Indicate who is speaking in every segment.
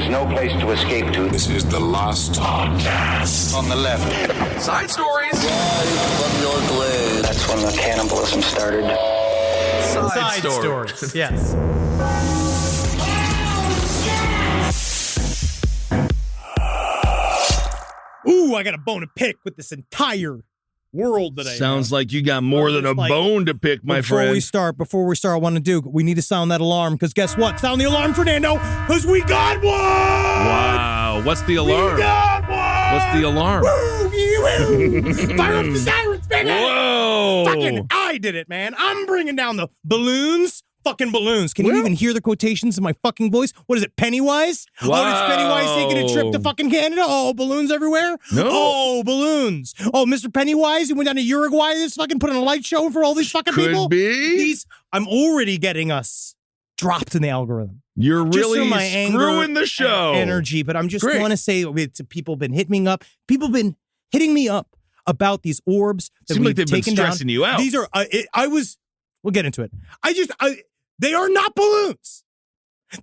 Speaker 1: no place to escape to.
Speaker 2: This is the last podcast.
Speaker 1: On the left.
Speaker 2: Side stories.
Speaker 3: From your glade.
Speaker 1: That's when the cannibalism started.
Speaker 4: Side stories. Yes. Ooh, I got a bone to pick with this entire world today.
Speaker 5: Sounds like you got more than a bone to pick, my friend.
Speaker 4: Before we start, we need to sound that alarm, because guess what? Sound the alarm, Fernando, because we got one!
Speaker 5: Wow. What's the alarm?
Speaker 4: We got one!
Speaker 5: What's the alarm?
Speaker 4: Woo! Fire up the sirens, baby!
Speaker 5: Whoa!
Speaker 4: Fucking, I did it, man. I'm bringing down the balloons. Fucking balloons. Can you even hear the quotations in my fucking voice? What is it, Pennywise?
Speaker 5: Wow.
Speaker 4: Oh, it's Pennywise taking a trip to fucking Canada? Oh, balloons everywhere?
Speaker 5: No.
Speaker 4: Oh, balloons. Oh, Mr. Pennywise, he went down to Uruguay, this fucking put on a light show for all these fucking people?
Speaker 5: Could be.
Speaker 4: I'm already getting us dropped in the algorithm.
Speaker 5: You're really
Speaker 4: my
Speaker 5: screwing the show.
Speaker 4: Energy, but I'm just want to say, people have been hitting me up. People have been hitting me up about these orbs that
Speaker 5: Seems
Speaker 4: we've
Speaker 5: like they've been
Speaker 4: taken down.
Speaker 5: stressing you out.
Speaker 4: These are, we'll get into it. They are not balloons.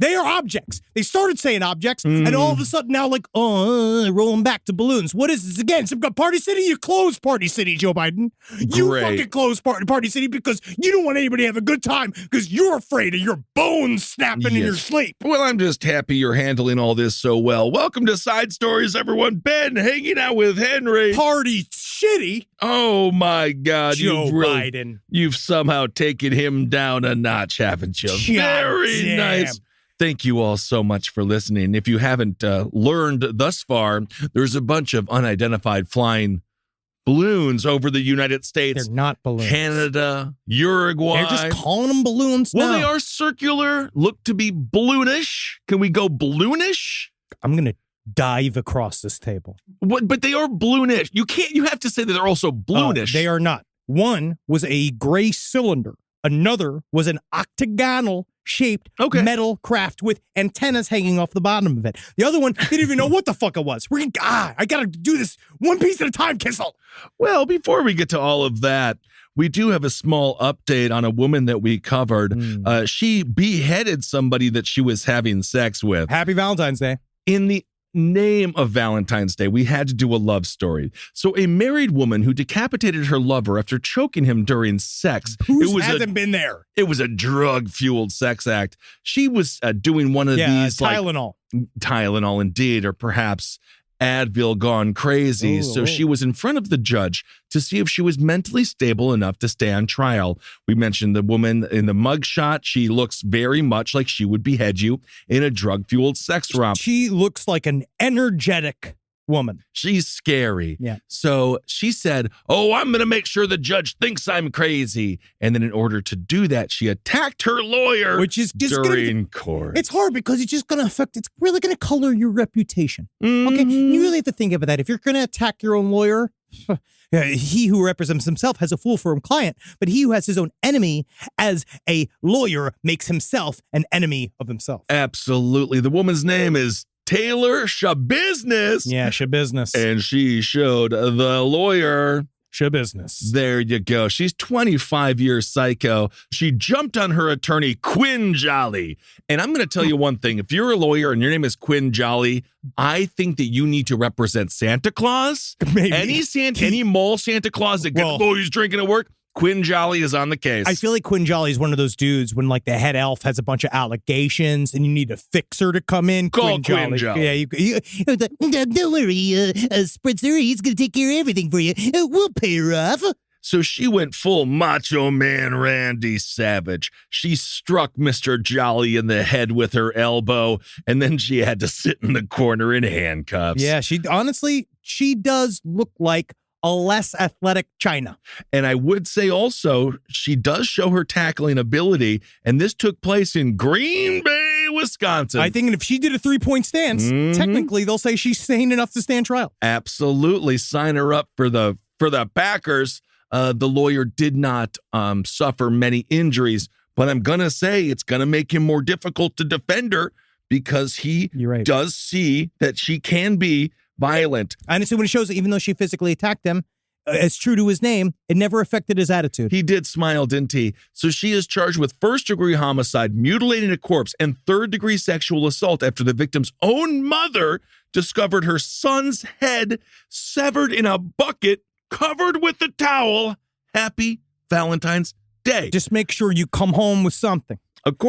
Speaker 4: They are objects. They started saying objects, and all of a sudden now, rolling back to balloons. What is this again? Some Party City? You closed Party City, Joe Biden. You fucking closed Party City because you don't want anybody to have a good time because you're afraid of your bones snapping in your sleep.
Speaker 5: Well, I'm just happy you're handling all this so well. Welcome to Side Stories, everyone. Ben hanging out with Henry.
Speaker 4: Party Shitty.
Speaker 5: Oh, my God.
Speaker 4: Joe Biden.
Speaker 5: You've somehow taken him down a notch, haven't you? Very nice. Thank you all so much for listening. If you haven't learned thus far, there's a bunch of unidentified flying balloons over the United States.
Speaker 4: They're not balloons.
Speaker 5: Canada, Uruguay.
Speaker 4: They're just calling them balloons now.
Speaker 5: Well, they are circular, look to be balloonish. Can we go balloonish?
Speaker 4: I'm going to dive across this table.
Speaker 5: What? But they are balloonish. You have to say that they're also balloonish.
Speaker 4: They are not. One was a gray cylinder. Another was an octagonal shaped metal craft with antennas hanging off the bottom of it. The other one didn't even know what the fuck it was. I gotta do this one piece at a time, Kissel.
Speaker 5: Well, before we get to all of that, we do have a small update on a woman that we covered. She beheaded somebody that she was having sex with.
Speaker 4: Happy Valentine's Day.
Speaker 5: In the name of Valentine's Day, we had to do a love story. So a married woman who decapitated her lover after choking him during sex.
Speaker 4: Who hasn't been there?
Speaker 5: It was a drug-fueled sex act. She was doing one of these
Speaker 4: Tylenol.
Speaker 5: Tylenol, indeed, or perhaps Advil gone crazy. So she was in front of the judge to see if she was mentally stable enough to stand trial. We mentioned the woman in the mugshot. She looks very much like she would behead you in a drug-fueled sex romp.
Speaker 4: She looks like an energetic woman.
Speaker 5: She's scary.
Speaker 4: Yeah.
Speaker 5: So she said, I'm going to make sure the judge thinks I'm crazy. And then in order to do that, she attacked her lawyer,
Speaker 4: which is just
Speaker 5: during court.
Speaker 4: It's hard because it's just going to it's really going to color your reputation. Okay. You really have to think about that. If you're going to attack your own lawyer, he who represents himself has a fool for a client, but he who has his own enemy as a lawyer makes himself an enemy of himself.
Speaker 5: Absolutely. The woman's name is Taylor Shabusiness.
Speaker 4: Yeah, Shabusiness.
Speaker 5: And she showed the lawyer
Speaker 4: Shabusiness.
Speaker 5: There you go. She's 25 years psycho. She jumped on her attorney, Quinn Jolly. And I'm going to tell you one thing. If you're a lawyer and your name is Quinn Jolly, I think that you need to represent Santa Claus.
Speaker 4: Maybe.
Speaker 5: Any mole Santa Claus that gets, he's drinking at work. Quinn Jolly is on the case.
Speaker 4: I feel like Quinn Jolly is one of those dudes when like the head elf has a bunch of allegations and you need a fixer to come in.
Speaker 5: Call Quinn Jolly.
Speaker 4: Yeah, don't worry, Spritzer, he's going to take care of everything for you. We'll pay her off.
Speaker 5: So she went full Macho Man Randy Savage. She struck Mr. Jolly in the head with her elbow, and then she had to sit in the corner in handcuffs.
Speaker 4: Yeah, she does look like a less athletic China.
Speaker 5: And I would say also, she does show her tackling ability, and this took place in Green Bay, Wisconsin.
Speaker 4: I think if she did a 3-point stance, technically they'll say she's sane enough to stand trial.
Speaker 5: Absolutely. Sign her up for the Packers. The lawyer did not suffer many injuries, but I'm going to say it's going to make him more difficult to defend her because he does see that she can be violent.
Speaker 4: Honestly, when it shows that even though she physically attacked him, as true to his name, it never affected his attitude.
Speaker 5: He did smile, didn't he? So she is charged with first-degree homicide, mutilating a corpse, and third-degree sexual assault after the victim's own mother discovered her son's head severed in a bucket covered with a towel. Happy Valentine's Day.
Speaker 4: Just make sure you come home with something.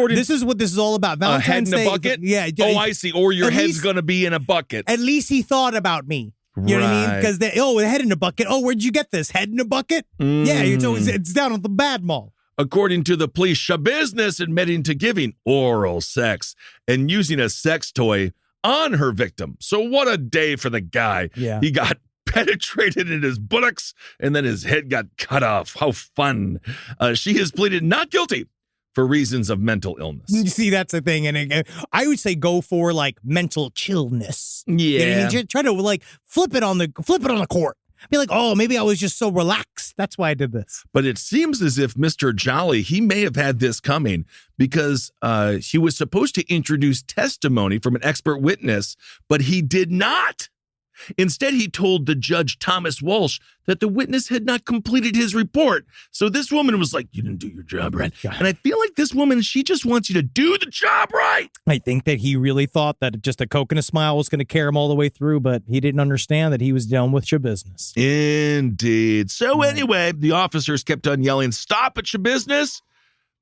Speaker 5: This
Speaker 4: is what this is all about. Valentine's
Speaker 5: Day. A head in a
Speaker 4: Day,
Speaker 5: bucket?
Speaker 4: Yeah.
Speaker 5: Oh, I see. Or your head's going to be in a bucket.
Speaker 4: At least he thought about me. You know what I mean? Because the head in a bucket. Oh, where'd you get this? Head in a bucket? Yeah, it's down at the Bad Mall.
Speaker 5: According to the police, Shabusiness admitting to giving oral sex and using a sex toy on her victim. So what a day for the guy.
Speaker 4: Yeah.
Speaker 5: He got penetrated in his buttocks and then his head got cut off. How fun. She has pleaded not guilty for reasons of mental illness.
Speaker 4: You see, that's the thing. And I would say go for like mental chillness.
Speaker 5: Yeah.
Speaker 4: You know what I mean? Try to like flip it on the court. Be like, oh, maybe I was just so relaxed. That's why I did this.
Speaker 5: But it seems as if Mr. Jolly, he may have had this coming because he was supposed to introduce testimony from an expert witness, but he did not. Instead, he told the judge, Thomas Walsh, that the witness had not completed his report. So this woman was like, you didn't do your job right. And I feel like this woman, she just wants you to do the job right.
Speaker 4: I think that he really thought that just a Coke and a smile was going to carry him all the way through, but he didn't understand that he was dealing with your business.
Speaker 5: Indeed. So anyway, the officers kept on yelling, stop at your business.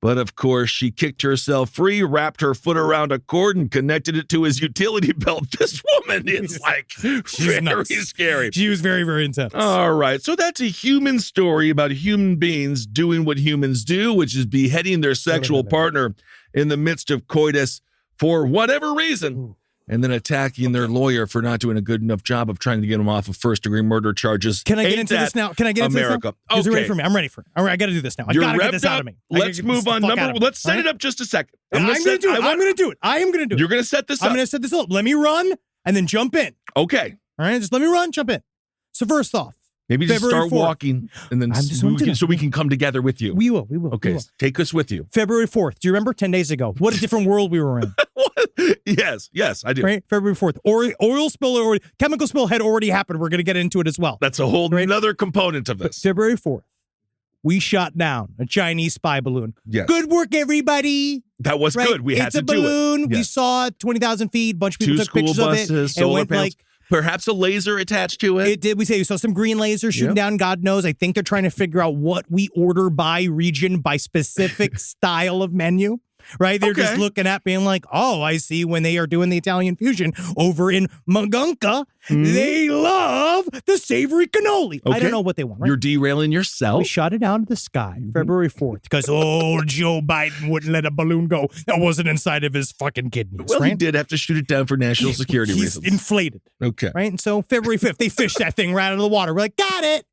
Speaker 5: But of course, she kicked herself free, wrapped her foot around a cord, and connected it to his utility belt. This woman is like very
Speaker 4: nuts.
Speaker 5: scary.
Speaker 4: She was very, very intense.
Speaker 5: All right. So that's a human story about human beings doing what humans do, which is beheading their sexual partner in the midst of coitus for whatever reason. And then attacking their lawyer for not doing a good enough job of trying to get him off of first-degree murder charges.
Speaker 4: Can I get into this now? Can I get into
Speaker 5: America?
Speaker 4: this now? Is it ready for me? I'm ready for it. All right, I got to do this now. I got to get this out of me.
Speaker 5: Let's move on. Let's set it up just a second.
Speaker 4: I'm going to do it. I'm going to do it. I am going to do it.
Speaker 5: You're going to set this up.
Speaker 4: I'm going to set this up. Let me run and then jump in.
Speaker 5: Okay.
Speaker 4: All right, just let me run, jump in. So first off,
Speaker 5: maybe just start
Speaker 4: 4th.
Speaker 5: walking and then so we can come together with you.
Speaker 4: We will.
Speaker 5: Okay,
Speaker 4: we will.
Speaker 5: Take us with you.
Speaker 4: February 4th. Do you remember 10 days ago? What a different world we were in.
Speaker 5: Yes, I do.
Speaker 4: Right? February 4th. Oil spill, chemical spill had already happened. We're going to get into it as well.
Speaker 5: That's a whole another component of this.
Speaker 4: February 4th. We shot down a Chinese spy balloon.
Speaker 5: Yes.
Speaker 4: Good work, everybody.
Speaker 5: That was good. We had to do it.
Speaker 4: It's a balloon. We saw it 20,000 feet. A bunch of people took pictures of it.
Speaker 5: Solar panels. Perhaps a laser attached to it.
Speaker 4: It did. We saw some green lasers shooting down. God knows. I think they're trying to figure out what we order by region, by specific style of menu. Right? They're just looking at being like, oh, I see when they are doing the Italian fusion over in Magunka, they love the savory cannoli. I don't know what they want. Right?
Speaker 5: You're derailing yourself.
Speaker 4: We shot it out of the sky February 4th because Joe Biden wouldn't let a balloon go that wasn't inside of his fucking kidneys.
Speaker 5: Well,
Speaker 4: right?
Speaker 5: he did have to shoot it down for national security
Speaker 4: He's
Speaker 5: reasons.
Speaker 4: inflated.
Speaker 5: Okay.
Speaker 4: Right? And so February 5th, they fished that thing right out of the water. We're like, got it.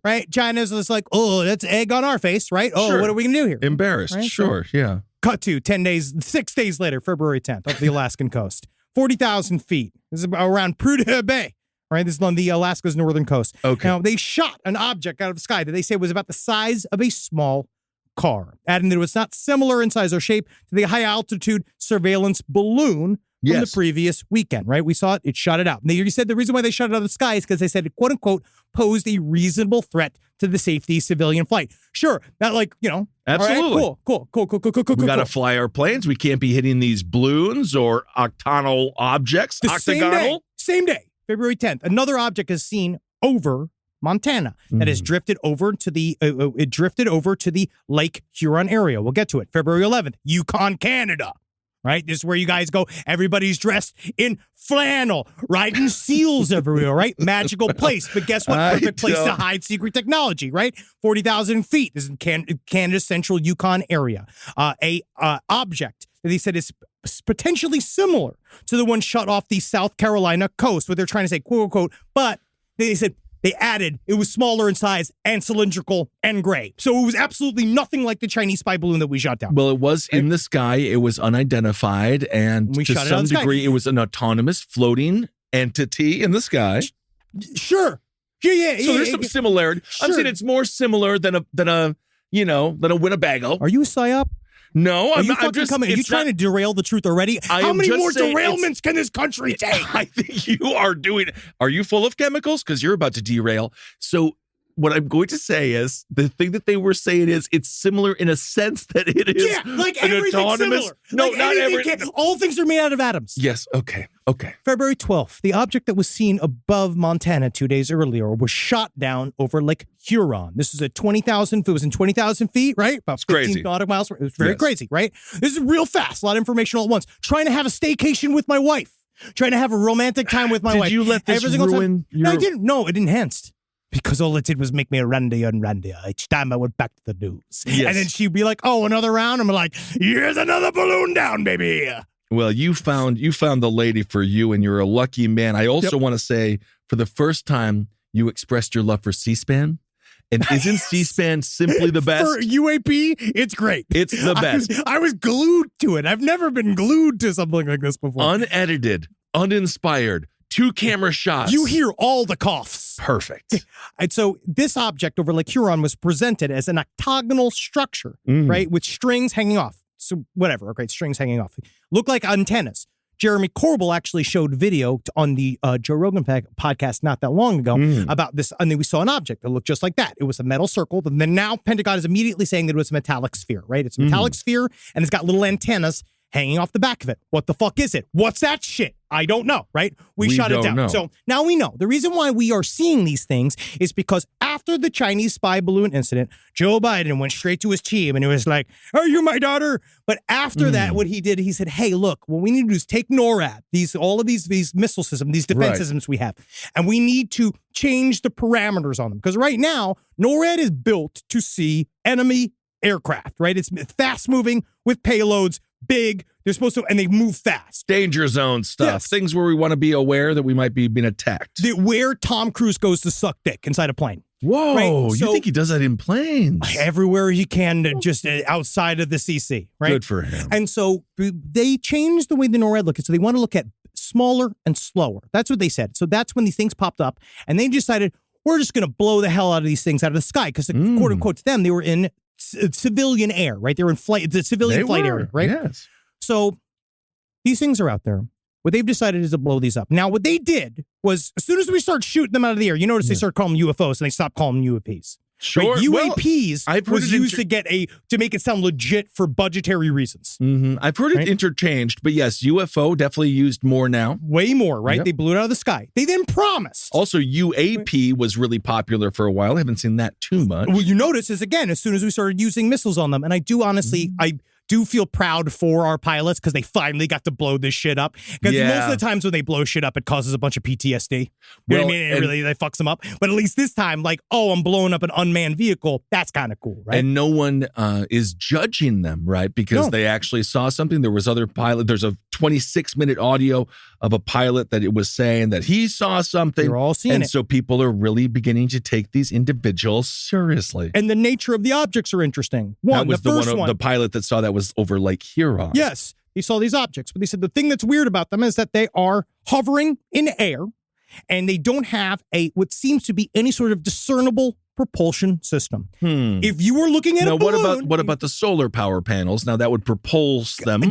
Speaker 4: Right? China's just like, oh, that's egg on our face, right? Oh,
Speaker 5: Sure.
Speaker 4: What are we going to do here?
Speaker 5: Embarrassed.
Speaker 4: Right?
Speaker 5: Sure. Yeah.
Speaker 4: Cut to 6 days later, February 10th, off the Alaskan coast. 40,000 feet. This is around Prudhoe Bay. Right? This is on the Alaska's northern coast.
Speaker 5: Okay.
Speaker 4: Now, they shot an object out of the sky that they say was about the size of a small car, adding that it was not similar in size or shape to the high-altitude surveillance balloon from the previous weekend, right? We saw it. It shot it out. And they said the reason why they shot it out of the sky is because they said it, quote unquote, posed a reasonable threat to the safety of civilian flight. Sure. Not like,
Speaker 5: Absolutely.
Speaker 4: All right, cool.
Speaker 5: We got to fly our planes. We can't be hitting these balloons or octagonal objects. Octagonal.
Speaker 4: Same day, February 10th. Another object is seen over Montana that has drifted over to the Lake Huron area. We'll get to it. February 11th, Yukon, Canada. Right? This is where you guys go. Everybody's dressed in flannel, riding seals everywhere, right? Magical place. But guess what? Perfect place to hide secret technology, right? 40,000 feet. This is Canada's central Yukon area. A object that they said is potentially similar to the one shot off the South Carolina coast, what they're trying to say, quote unquote, but they said they added it was smaller in size and cylindrical and gray. So it was absolutely nothing like the Chinese spy balloon that we shot down.
Speaker 5: Well, it was in the sky. It was unidentified. And to some degree, it was an autonomous floating entity in the sky.
Speaker 4: Sure. Yeah.
Speaker 5: So there's some similarity.
Speaker 4: Sure.
Speaker 5: I'm saying it's more similar than a Winnebago.
Speaker 4: Are you a psyop?
Speaker 5: No,
Speaker 4: Are you trying to derail the truth already? How many more derailments can this country take?
Speaker 5: I think you are doing. Are you full of chemicals? Because you're about to derail. So what I'm going to say is the thing that they were saying is it's similar in a sense that it is
Speaker 4: like
Speaker 5: an
Speaker 4: everything's
Speaker 5: autonomous.
Speaker 4: similar.
Speaker 5: No,
Speaker 4: like
Speaker 5: not everything.
Speaker 4: All things are made out of atoms.
Speaker 5: Yes. Okay.
Speaker 4: February 12th, the object that was seen above Montana 2 days earlier was shot down over Lake Huron. This is at 20,000. It was in 20,000 feet, right? About 15
Speaker 5: crazy.
Speaker 4: nautical miles. It was very crazy, right? This is real fast. A lot of information all at once. Trying to have a staycation with my wife. Trying to have a romantic time with my wife.
Speaker 5: Did you let this ruin your...
Speaker 4: No, I didn't. No, it enhanced. Because all it did was make me randier and randier each time I went back to the news.
Speaker 5: Yes.
Speaker 4: And then she'd be like, oh, another round? I'm like, here's another balloon down, baby.
Speaker 5: Well, you found the lady for you, and you're a lucky man. I also want to say, for the first time, you expressed your love for C-SPAN. And isn't C-SPAN simply the best?
Speaker 4: For UAP, it's great.
Speaker 5: It's the best.
Speaker 4: I was glued to it. I've never been glued to something like this before.
Speaker 5: Unedited, uninspired, 2-camera shots.
Speaker 4: You hear all the coughs.
Speaker 5: Perfect.
Speaker 4: And so this object over Lake Huron was presented as an octagonal structure, right, with strings hanging off. So whatever, okay, strings hanging off. Look like antennas. Jeremy Corbell actually showed video on the Joe Rogan podcast not that long ago about this, and then we saw an object that looked just like that. It was a metal circle, and then now Pentagon is immediately saying that it was a metallic sphere, right? It's a metallic sphere, and it's got little antennas hanging off the back of it. What the fuck is it? What's that shit? I don't know, right? We shut it down.
Speaker 5: Know.
Speaker 4: So now we know. The reason why we are seeing these things is because after the Chinese spy balloon incident, Joe Biden went straight to his team and he was like, are you my daughter? But after that, what he did, he said, hey, look, what we need to do is take NORAD, all of these missile systems, these defense systems we have, and we need to change the parameters on them. Because right now, NORAD is built to see enemy aircraft, right? It's fast moving with payloads, big. They're supposed to, and they move fast.
Speaker 5: Danger zone stuff.
Speaker 4: Yes.
Speaker 5: Things where we want to be aware that we might be being attacked.
Speaker 4: Where Tom Cruise goes to suck dick inside a plane.
Speaker 5: Whoa,
Speaker 4: right?
Speaker 5: You think he does that in planes?
Speaker 4: Everywhere he can, just outside of the CC, right?
Speaker 5: Good for him.
Speaker 4: And so they changed the way the NORAD look at. So they want to look at smaller and slower. That's what they said. So that's when these things popped up, and they decided, we're just going to blow the hell out of these things out of the sky, because quote unquote to them, they were in civilian air, right? They were in flight, the civilian flight area, right?
Speaker 5: Yes.
Speaker 4: So these things are out there. What they've decided is to blow these up. Now, what they did was, as soon as we start shooting them out of the air, you notice they start calling them UFOs and they stopped calling them UAPs.
Speaker 5: Sure.
Speaker 4: Right? UAPs was used to make it sound legit for budgetary reasons.
Speaker 5: I've heard it interchanged, but yes, UFO definitely used more now.
Speaker 4: Way more, right?
Speaker 5: Yep.
Speaker 4: They blew it out of the sky. They then promised.
Speaker 5: Also, UAP was really popular for a while. I haven't seen that too much.
Speaker 4: What you notice is, again, as soon as we started using missiles on them, and I do honestly, I do feel proud for our pilots because they finally got to blow this shit up. Because most of the times when they blow shit up, it causes a bunch of PTSD. You know what I mean? It really fucks them up. But at least this time, like, oh, I'm blowing up an unmanned vehicle. That's kind of cool, right?
Speaker 5: And no one is judging them, right? Because they actually saw something. There was other pilot. There's a 26-minute audio of a pilot that it was saying that he saw something.
Speaker 4: They're all seeing it.
Speaker 5: So people are really beginning to take these individuals seriously.
Speaker 4: And the nature of the objects are interesting. One,
Speaker 5: that was
Speaker 4: the first one.
Speaker 5: The pilot that saw that was over Lake Huron.
Speaker 4: Yes, he saw these objects, but they said the thing that's weird about them is that they are hovering in air, and they don't have what seems to be any sort of discernible propulsion system. If you were looking at a balloon,
Speaker 5: what about the solar power panels? Now that would propulse them.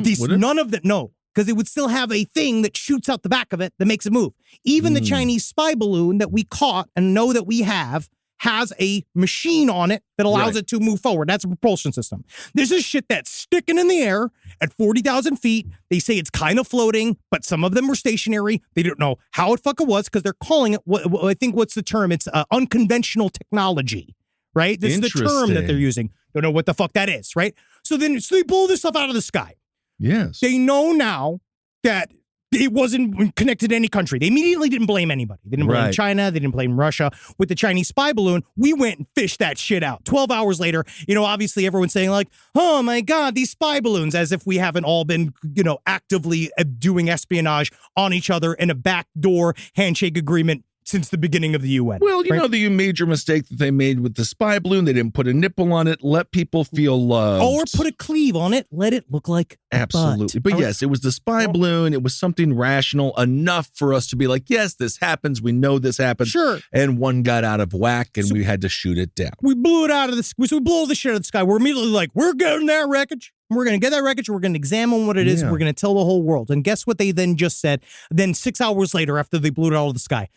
Speaker 4: None of that. No. Because it would still have a thing that shoots out the back of it that makes it move. Even the Chinese spy balloon that we caught and know that we have has a machine on it that allows it to move forward. That's a propulsion system. This is shit that's sticking in the air at 40,000 feet. They say it's kind of floating, but some of them are stationary. They don't know how it fucking was because they're calling it, I think what's the term? It's unconventional technology, right? This is the term that they're using. Don't know what the fuck that is, right? So they blow this stuff out of the sky.
Speaker 5: Yes.
Speaker 4: They know now that it wasn't connected to any country. They immediately didn't blame anybody. They didn't blame China. They didn't blame Russia. With the Chinese spy balloon, we went and fished that shit out. 12 hours later, obviously everyone's saying like, oh my God, these spy balloons, as if we haven't all been, actively doing espionage on each other in a backdoor handshake agreement since the beginning of the UN.
Speaker 5: Well, the major mistake that they made with the spy balloon, they didn't put a nipple on it, let people feel loved.
Speaker 4: Or put a cleave on it, let it look like
Speaker 5: absolutely. But yes, it was the spy balloon. It was something rational enough for us to be like, yes, this happens. We know this happens.
Speaker 4: Sure.
Speaker 5: And one got out of whack and we had to shoot it down.
Speaker 4: We blew it out of the sky. So we blow the shit out of the sky. We're immediately like, we're getting that wreckage. We're going to get that wreckage. We're going to examine what it is. We're going to tell the whole world. And guess what they then just said? Then 6 hours later, after they blew it out of the sky,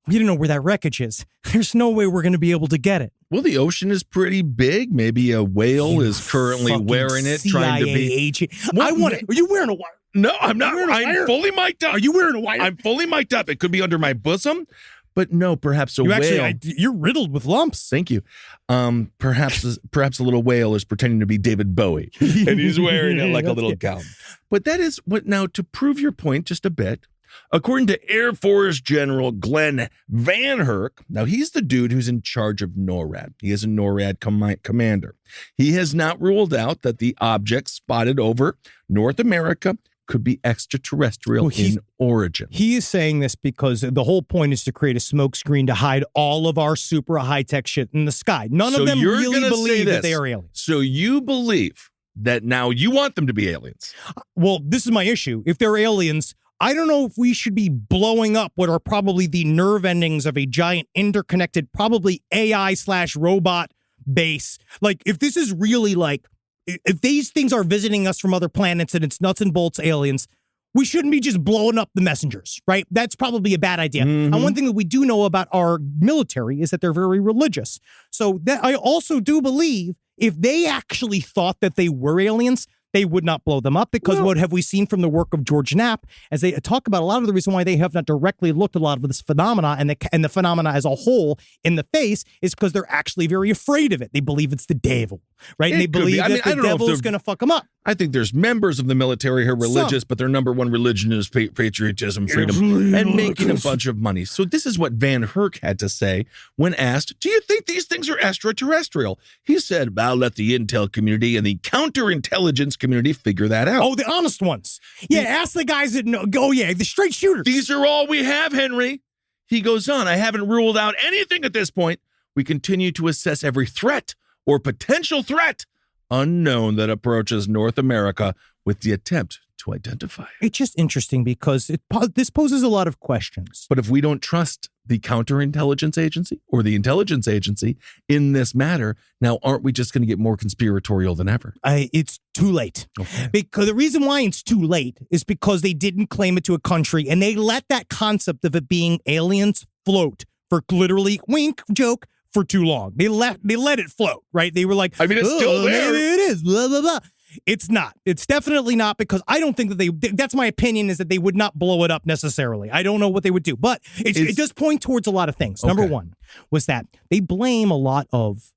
Speaker 4: We don't know where that wreckage is. There's no way we're going to be able to get it.
Speaker 5: Well, the ocean is pretty big. Maybe a whale is currently
Speaker 4: Fucking
Speaker 5: wearing it, trying to be.
Speaker 4: agent. I want it. Are you wearing a wire?
Speaker 5: No, I'm not.
Speaker 4: wearing a wire?
Speaker 5: I'm fully mic'd up.
Speaker 4: Are you wearing a wire?
Speaker 5: I'm fully mic'd up. It could be under my bosom, but no, perhaps a whale.
Speaker 4: You're riddled with lumps.
Speaker 5: Thank you. Perhaps a little whale is pretending to be David Bowie, and he's wearing it like a little gown. But that is what. Now, to prove your point just a bit, according to Air Force General Glenn Van Herk, now he's the dude who's in charge of NORAD. He is a NORAD commander. He has not ruled out that the object spotted over North America could be extraterrestrial in origin.
Speaker 4: He is saying this because the whole point is to create a smokescreen to hide all of our super high-tech shit in the sky. None of them really believe that they are aliens.
Speaker 5: So you believe that now you want them to be aliens?
Speaker 4: Well, this is my issue. If they're aliens, I don't know if we should be blowing up what are probably the nerve endings of a giant interconnected, probably AI/robot base. Like, if this is really like, if these things are visiting us from other planets and it's nuts and bolts aliens, we shouldn't be just blowing up the messengers, right? That's probably a bad idea. And one thing that we do know about our military is that they're very religious. So that I also do believe if they actually thought that they were aliens, they would not blow them up, because what have we seen from the work of George Knapp, as they talk about a lot of the reason why they have not directly looked at a lot of this phenomena and the phenomena as a whole in the face is because they're actually very afraid of it. They believe it's the devil, right? And they believe that the devil is going to fuck them up.
Speaker 5: I think there's members of the military who are religious, but their number one religion is patriotism, freedom, and making a bunch of money. So this is what Van Herk had to say when asked, do you think these things are extraterrestrial? He said, I'll let the intel community and the counterintelligence community figure that out.
Speaker 4: Oh, the honest ones. Yeah, ask the guys that know. Oh, yeah, the straight shooters.
Speaker 5: These are all we have, Henry. He goes on, I haven't ruled out anything at this point. We continue to assess every threat or potential threat unknown that approaches North America with the attempt to identify.
Speaker 4: It's just interesting because this poses a lot of questions.
Speaker 5: But if we don't trust the counterintelligence agency or the intelligence agency in this matter, now aren't we just going to get more conspiratorial than ever?
Speaker 4: It's too late. Okay. Because the reason why it's too late is because they didn't claim it to a country, and they let that concept of it being aliens float for literally, wink, joke, for too long. They let it float, right? They were like,
Speaker 5: I mean, it's still there.
Speaker 4: Maybe it is, blah, blah, blah. It's not. It's definitely not, because I don't think that that's my opinion, is that they would not blow it up necessarily. I don't know what they would do, but it does point towards a lot of things. Okay. Number one was that they blame a lot of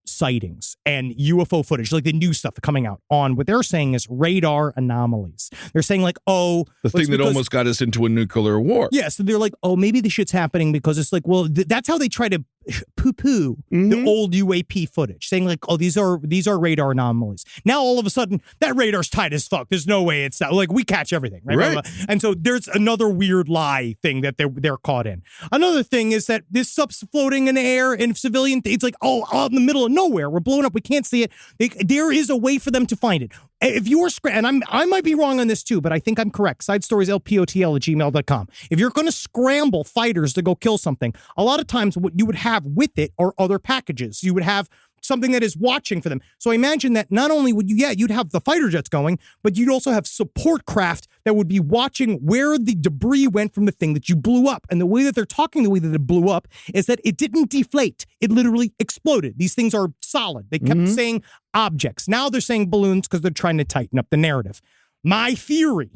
Speaker 4: sightings and UFO footage, like the new stuff coming out, on what they're saying is radar anomalies. They're saying like, the
Speaker 5: thing that almost got us into a nuclear war.
Speaker 4: Yeah, so they're like, maybe the shit's happening because it's like, well, that's how they try to poo-poo the old UAP footage, saying like, these are radar anomalies. Now all of a sudden that radar's tight as fuck. There's no way it's not, like, we catch everything, right? And so there's another weird lie thing that they're caught in. Another thing is that this stuff's floating in the air and civilian, it's like, out in the middle of nowhere, we're blowing up, we can't see it. There is a way for them to find it. If you're, and I might be wrong on this too, but I think I'm correct. SideStoriesLPOTL@gmail.com. If you're going to scramble fighters to go kill something, a lot of times what you would have with it are other packages. You would have something that is watching for them. So I imagine that not only would you'd have the fighter jets going, but you'd also have support craft that would be watching where the debris went from the thing that you blew up. And the way that they're talking, the way that it blew up, is that it didn't deflate. It literally exploded. These things are solid. They kept saying objects. Now they're saying balloons because they're trying to tighten up the narrative. My theory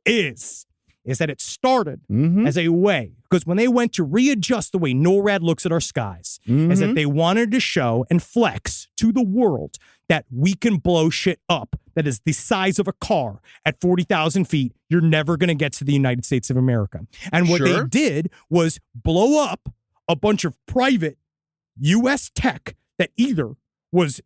Speaker 4: is that it started as a way, because when they went to readjust the way NORAD looks at our skies, is that they wanted to show and flex to the world that we can blow shit up that is the size of a car at 40,000 feet. You're never going to get to the United States of America. And what they did was blow up a bunch of private U.S. tech that either was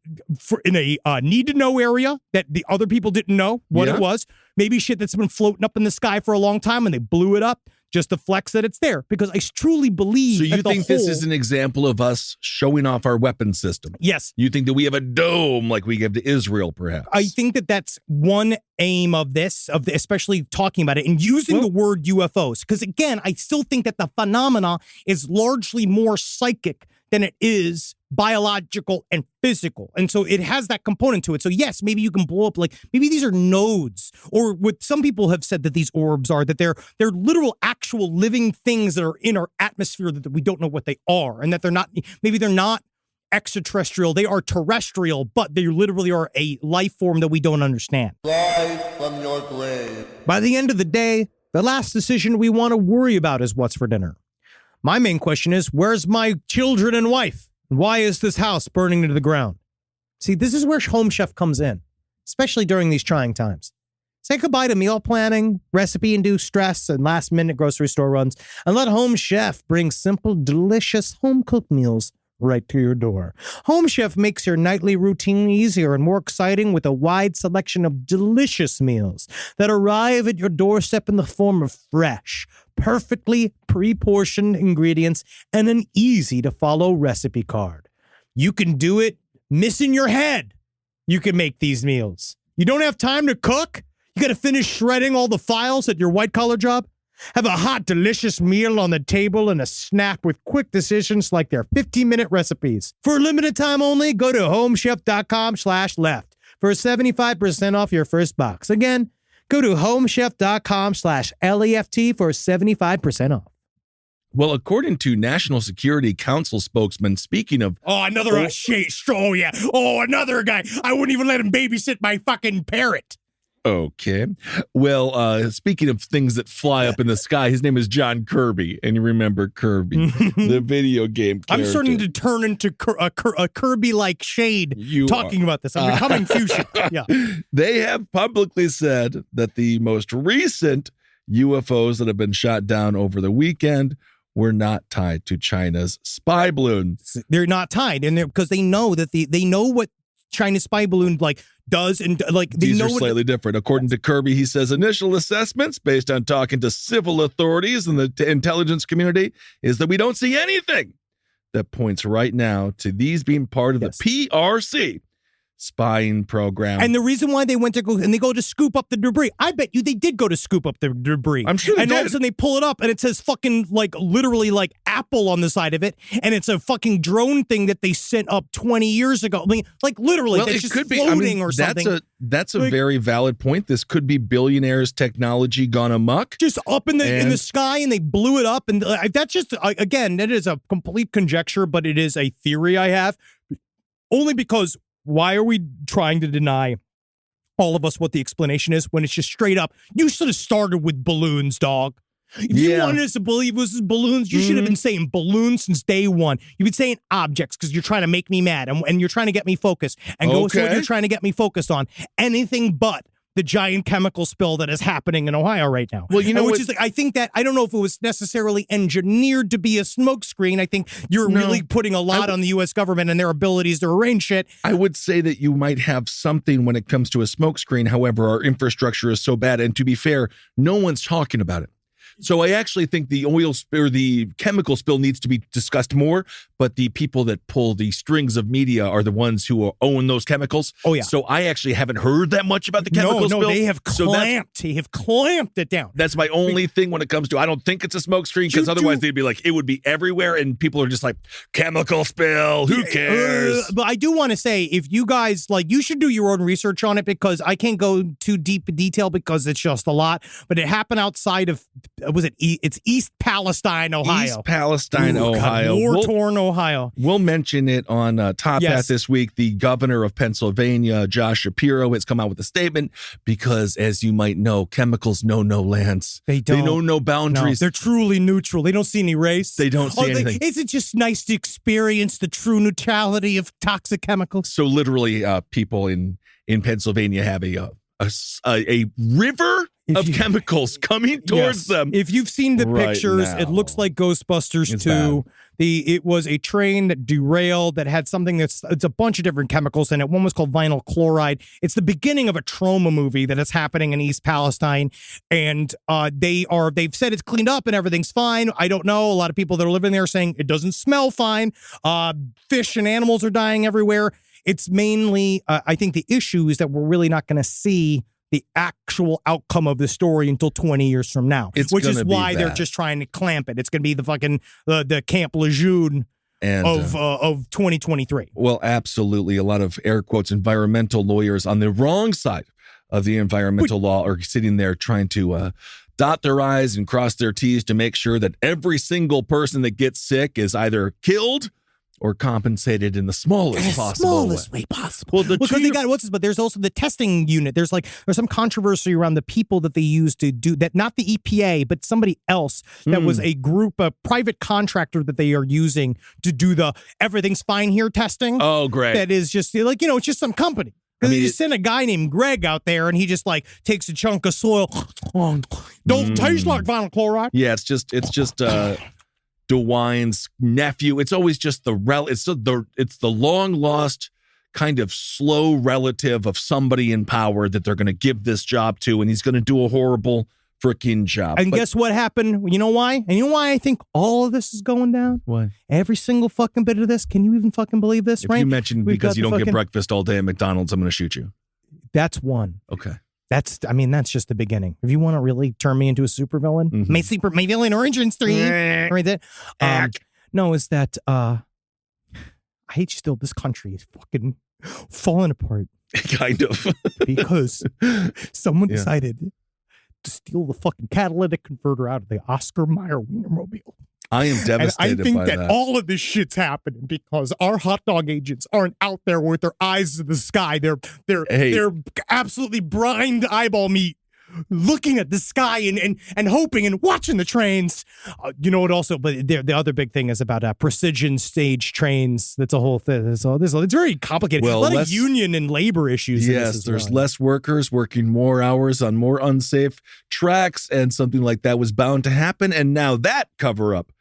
Speaker 4: in a need-to-know area that the other people didn't know what it was. Maybe shit that's been floating up in the sky for a long time and they blew it up just to flex that it's there. Because I truly believe
Speaker 5: So you think this is an example of us showing off our weapon system?
Speaker 4: Yes.
Speaker 5: You think that we have a dome like we give to Israel, perhaps?
Speaker 4: I think that that's one aim of this, especially talking about it and using the word UFOs. Because again, I still think that the phenomena is largely more psychic than it is biological and physical. And so it has that component to it. So yes, maybe you can blow up, like maybe these are nodes, or what some people have said that these orbs are, that they're literal actual living things that are in our atmosphere that we don't know what they are, and that they're not extraterrestrial, they are terrestrial, but they literally are a life form that we don't understand.
Speaker 3: Rise from your grave.
Speaker 4: By the end of the day, the last decision we want to worry about is what's for dinner. My main question is, where's my children and wife? Why is this house burning to the ground? See, this is where Home Chef comes in, especially during these trying times. Say goodbye to meal planning, recipe-induced stress, and last-minute grocery store runs, and let Home Chef bring simple, delicious, home-cooked meals right to your door. Home Chef makes your nightly routine easier and more exciting with a wide selection of delicious meals that arrive at your doorstep in the form of fresh, perfectly pre-portioned ingredients and an easy-to-follow recipe card. You can do it missing your head. You can make these meals. You don't have time to cook? You got to finish shredding all the files at your white-collar job? Have a hot, delicious meal on the table and a snack with quick decisions like their 15-minute recipes. For a limited time only, go to homechef.com/left for 75% off your first box. Again, go to homechef.com/left for 75% off.
Speaker 5: Well, according to National Security Council spokesman, speaking of...
Speaker 4: another guy. I wouldn't even let him babysit my fucking parrot.
Speaker 5: Okay. Well, speaking of things that fly up in the sky, his name is John Kirby. And you remember Kirby, the video game character.
Speaker 4: I'm starting to turn into a Kirby-like shade talking about this. I'm becoming fuchsia. Yeah.
Speaker 5: They have publicly said that the most recent UFOs that have been shot down over the weekend were not tied to China's spy balloon.
Speaker 4: They're not tied, and because they know that they know what China's spy balloon does, and
Speaker 5: these are slightly different. According to Kirby, he says initial assessments based on talking to civil authorities and the intelligence community is that we don't see anything that points right now to these being part of the PRC spying program.
Speaker 4: And the reason why they went to go to scoop up the debris, I bet you they did go to scoop up the debris.
Speaker 5: I'm sure they did.
Speaker 4: And all of a sudden they pull it up and it says fucking literally Apple on the side of it, and it's a fucking drone thing that they sent up 20 years ago. I mean, literally,
Speaker 5: well,
Speaker 4: it's
Speaker 5: it
Speaker 4: just
Speaker 5: could be
Speaker 4: floating or something.
Speaker 5: That's a very valid point. This could be billionaires' technology gone amok,
Speaker 4: just up in the sky, and they blew it up. And that's just again, that is a complete conjecture, but it is a theory I have, only because. Why are we trying to deny all of us what the explanation is when it's just straight up? You should have started with balloons, dog. If you wanted us to believe it was balloons, you should have been saying balloons since day one. You've been saying objects because you're trying to make me mad and you're trying to get me focused. And go to what you're trying to get me focused on. Anything but the giant chemical spill that is happening in Ohio right now.
Speaker 5: Well, you know,
Speaker 4: which is I think that I don't know if it was necessarily engineered to be a smokescreen. I think you're really putting a lot on the U.S. government and their abilities to arrange shit.
Speaker 5: I would say that you might have something when it comes to a smokescreen. However, our infrastructure is so bad, and to be fair, no one's talking about it. So I actually think the oil or the chemical spill needs to be discussed more, but the people that pull the strings of media are the ones who own those chemicals. Oh, yeah. So I actually haven't heard that much about the chemical spill.
Speaker 4: No, they have clamped. They have clamped it down.
Speaker 5: That's my only thing when it comes to, I don't think it's a smoke screen, because otherwise they'd be like, it would be everywhere, and people are just like, chemical spill, who cares?
Speaker 4: But I do want to say, if you guys, you should do your own research on it, because I can't go too deep in detail because it's just a lot, but it happened outside of, it's East Palestine, Ohio.
Speaker 5: East Palestine, Ohio.
Speaker 4: War-torn Ohio.
Speaker 5: We'll mention it on Top Hat this week. The governor of Pennsylvania, Josh Shapiro, has come out with a statement because, as you might know, chemicals know no lands.
Speaker 4: They don't.
Speaker 5: They know no boundaries.
Speaker 4: No, they're truly neutral. They don't see any race.
Speaker 5: They don't see anything.
Speaker 4: Is it just nice to experience the true neutrality of toxic chemicals?
Speaker 5: So literally, people in Pennsylvania have a river of chemicals coming towards them.
Speaker 4: If you've seen the pictures, it looks like Ghostbusters 2. It was a train that derailed that had something it's a bunch of different chemicals in it. One was called vinyl chloride. It's the beginning of a trauma movie that is happening in East Palestine, and they've said it's cleaned up and everything's fine. I don't know. A lot of people that are living there are saying it doesn't smell fine. Fish and animals are dying everywhere. It's mainly, I think the issue is that we're really not going to see the actual outcome of the story until 20 years from now, which is why they're just trying to clamp it. It's going to be the fucking the Camp Lejeune
Speaker 5: And,
Speaker 4: of 2023.
Speaker 5: Well, absolutely. A lot of air quotes environmental lawyers on the wrong side of the environmental law are sitting there trying to dot their I's and cross their T's to make sure that every single person that gets sick is either killed or compensated in the smallest possible
Speaker 4: way possible.
Speaker 5: Well,
Speaker 4: because they got but there's also the testing unit. There's some controversy around the people that they use to do that, not the EPA, but somebody else that was a private contractor that they are using to do the everything's fine here testing.
Speaker 5: Oh, great.
Speaker 4: That is just it's just some company. Because they just sent a guy named Greg out there, and he just takes a chunk of soil. Don't taste like vinyl chloride.
Speaker 5: Yeah, it's just DeWine's nephew. It's always just it's the long lost kind of slow relative of somebody in power that they're going to give this job to, and he's going to do a horrible freaking job.
Speaker 4: And guess what happened? You know why? And you know why I think all of this is going down?
Speaker 5: What?
Speaker 4: Every single fucking bit of this. Can you even fucking believe this?
Speaker 5: If
Speaker 4: right?
Speaker 5: you mention because you don't get breakfast all day at McDonald's, I'm going to shoot you.
Speaker 4: That's one.
Speaker 5: Okay.
Speaker 4: That's just the beginning. If you want to really turn me into a supervillain, my villain origin stream, right there. No, is that I hate still this country is fucking falling apart.
Speaker 5: Kind of.
Speaker 4: Because someone decided to steal the fucking catalytic converter out of the Oscar Mayer Wienermobile.
Speaker 5: I am devastated
Speaker 4: and I think
Speaker 5: by
Speaker 4: that all of this shit's happening because our hot dog agents aren't out there with their eyes to the sky. They're absolutely brined eyeball meat, looking at the sky and hoping and watching the trains. You know what? Also, but the other big thing is about precision stage trains. That's a whole thing. So it's very complicated.
Speaker 5: Well,
Speaker 4: a lot of union and labor issues.
Speaker 5: Yes, there's less workers working more hours on more unsafe tracks, and something like that was bound to happen. And now that cover up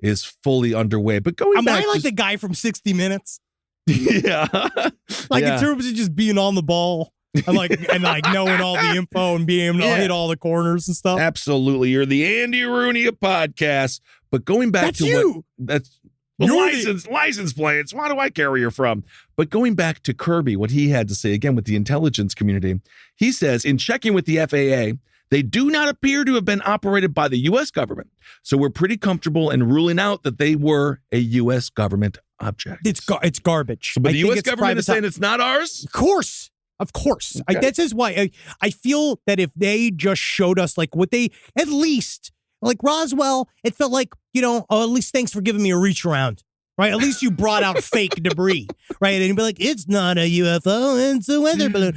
Speaker 5: is fully underway. But going back,
Speaker 4: I like the guy from 60 Minutes.
Speaker 5: Yeah,
Speaker 4: in terms of just being on the ball. and knowing all the info and being able to hit all the corners and stuff.
Speaker 5: Absolutely. You're the Andy Rooney of podcasts. But going back to
Speaker 4: you.
Speaker 5: That's license plates. Why do I care where you're from? But going back to Kirby, what he had to say again with the intelligence community, he says in checking with the FAA, they do not appear to have been operated by the U.S. government. So we're pretty comfortable in ruling out that they were a U.S. government object.
Speaker 4: It's garbage.
Speaker 5: But the U.S. government is saying it's not ours?
Speaker 4: Of course.
Speaker 5: Okay.
Speaker 4: This is why I feel that if they just showed us what they, at least, Roswell, it felt like, at least thanks for giving me a reach around, right? At least you brought out fake debris, right? And you'd be like, it's not a UFO, it's a weather balloon.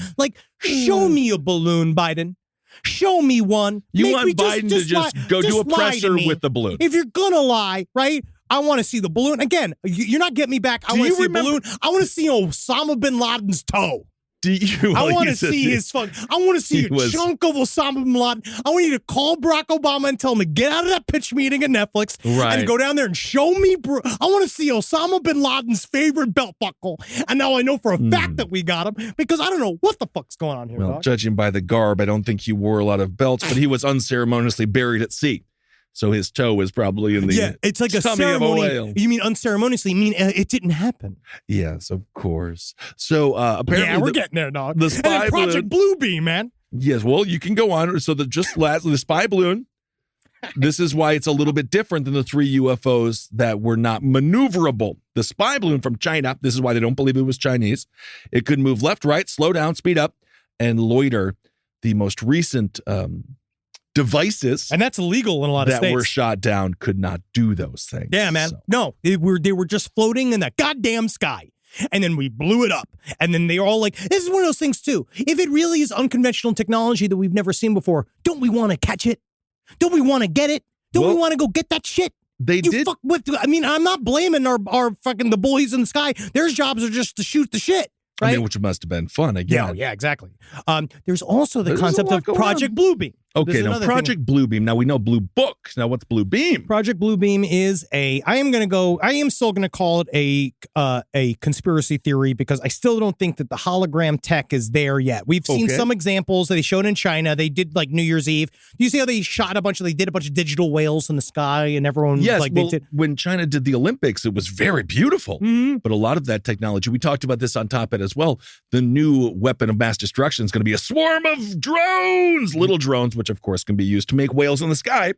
Speaker 4: Show me a balloon, Biden. Show me one.
Speaker 5: You want Biden to just go do a presser with the balloon.
Speaker 4: If you're going to lie, right? I want to see the balloon. Again, you're not getting me back. I want to see a balloon. I want to see Osama bin Laden's toe. I want to see his I want to see a chunk of Osama bin Laden. I want you to call Barack Obama and tell him to get out of that pitch meeting at Netflix and go down there and show me. I want to see Osama bin Laden's favorite belt buckle. And now I know for a fact that we got him because I don't know what the fuck's going on here.
Speaker 5: Well,
Speaker 4: dog.
Speaker 5: Judging by the garb, I don't think he wore a lot of belts, but he was unceremoniously buried at sea. So his toe is probably in the
Speaker 4: it's like a ceremony. You mean unceremoniously? You mean it didn't happen?
Speaker 5: Yes, of course. So apparently,
Speaker 4: we're getting there, dog.
Speaker 5: The spy
Speaker 4: Project Bluebeam, man.
Speaker 5: Yes, well, you can go on. So lastly, the spy balloon. This is why it's a little bit different than the 3 UFOs that were not maneuverable. The spy balloon from China. This is why they don't believe it was Chinese. It could move left, right, slow down, speed up, and loiter. The most recent devices,
Speaker 4: and that's illegal in a lot of states,
Speaker 5: that were shot down could not do those things.
Speaker 4: Yeah, man. So. No, they were just floating in the goddamn sky. And then we blew it up. And then they were all like, this is one of those things too. If it really is unconventional technology that we've never seen before, don't we want to catch it? Don't we want to get it? Don't we want to go get that shit?
Speaker 5: They did.
Speaker 4: I'm not blaming our fucking the boys in the sky. Their jobs are just to shoot the shit. Right?
Speaker 5: Which must have been fun again.
Speaker 4: Yeah, exactly. There's also the concept of Project Bluebeam.
Speaker 5: Okay, now Project Bluebeam. Now we know Blue Book. Now what's Bluebeam?
Speaker 4: Project Bluebeam is I am still gonna call it a conspiracy theory because I still don't think that the hologram tech is there yet. We've seen some examples that they showed in China. They did New Year's Eve. Do you see how they did a bunch of digital whales in the sky and everyone
Speaker 5: when China did the Olympics, it was very beautiful.
Speaker 4: Mm-hmm.
Speaker 5: But a lot of that technology, we talked about this on Top Ed as well. The new weapon of mass destruction is going to be a swarm of drones, little drones, which of course can be used to make whales in the sky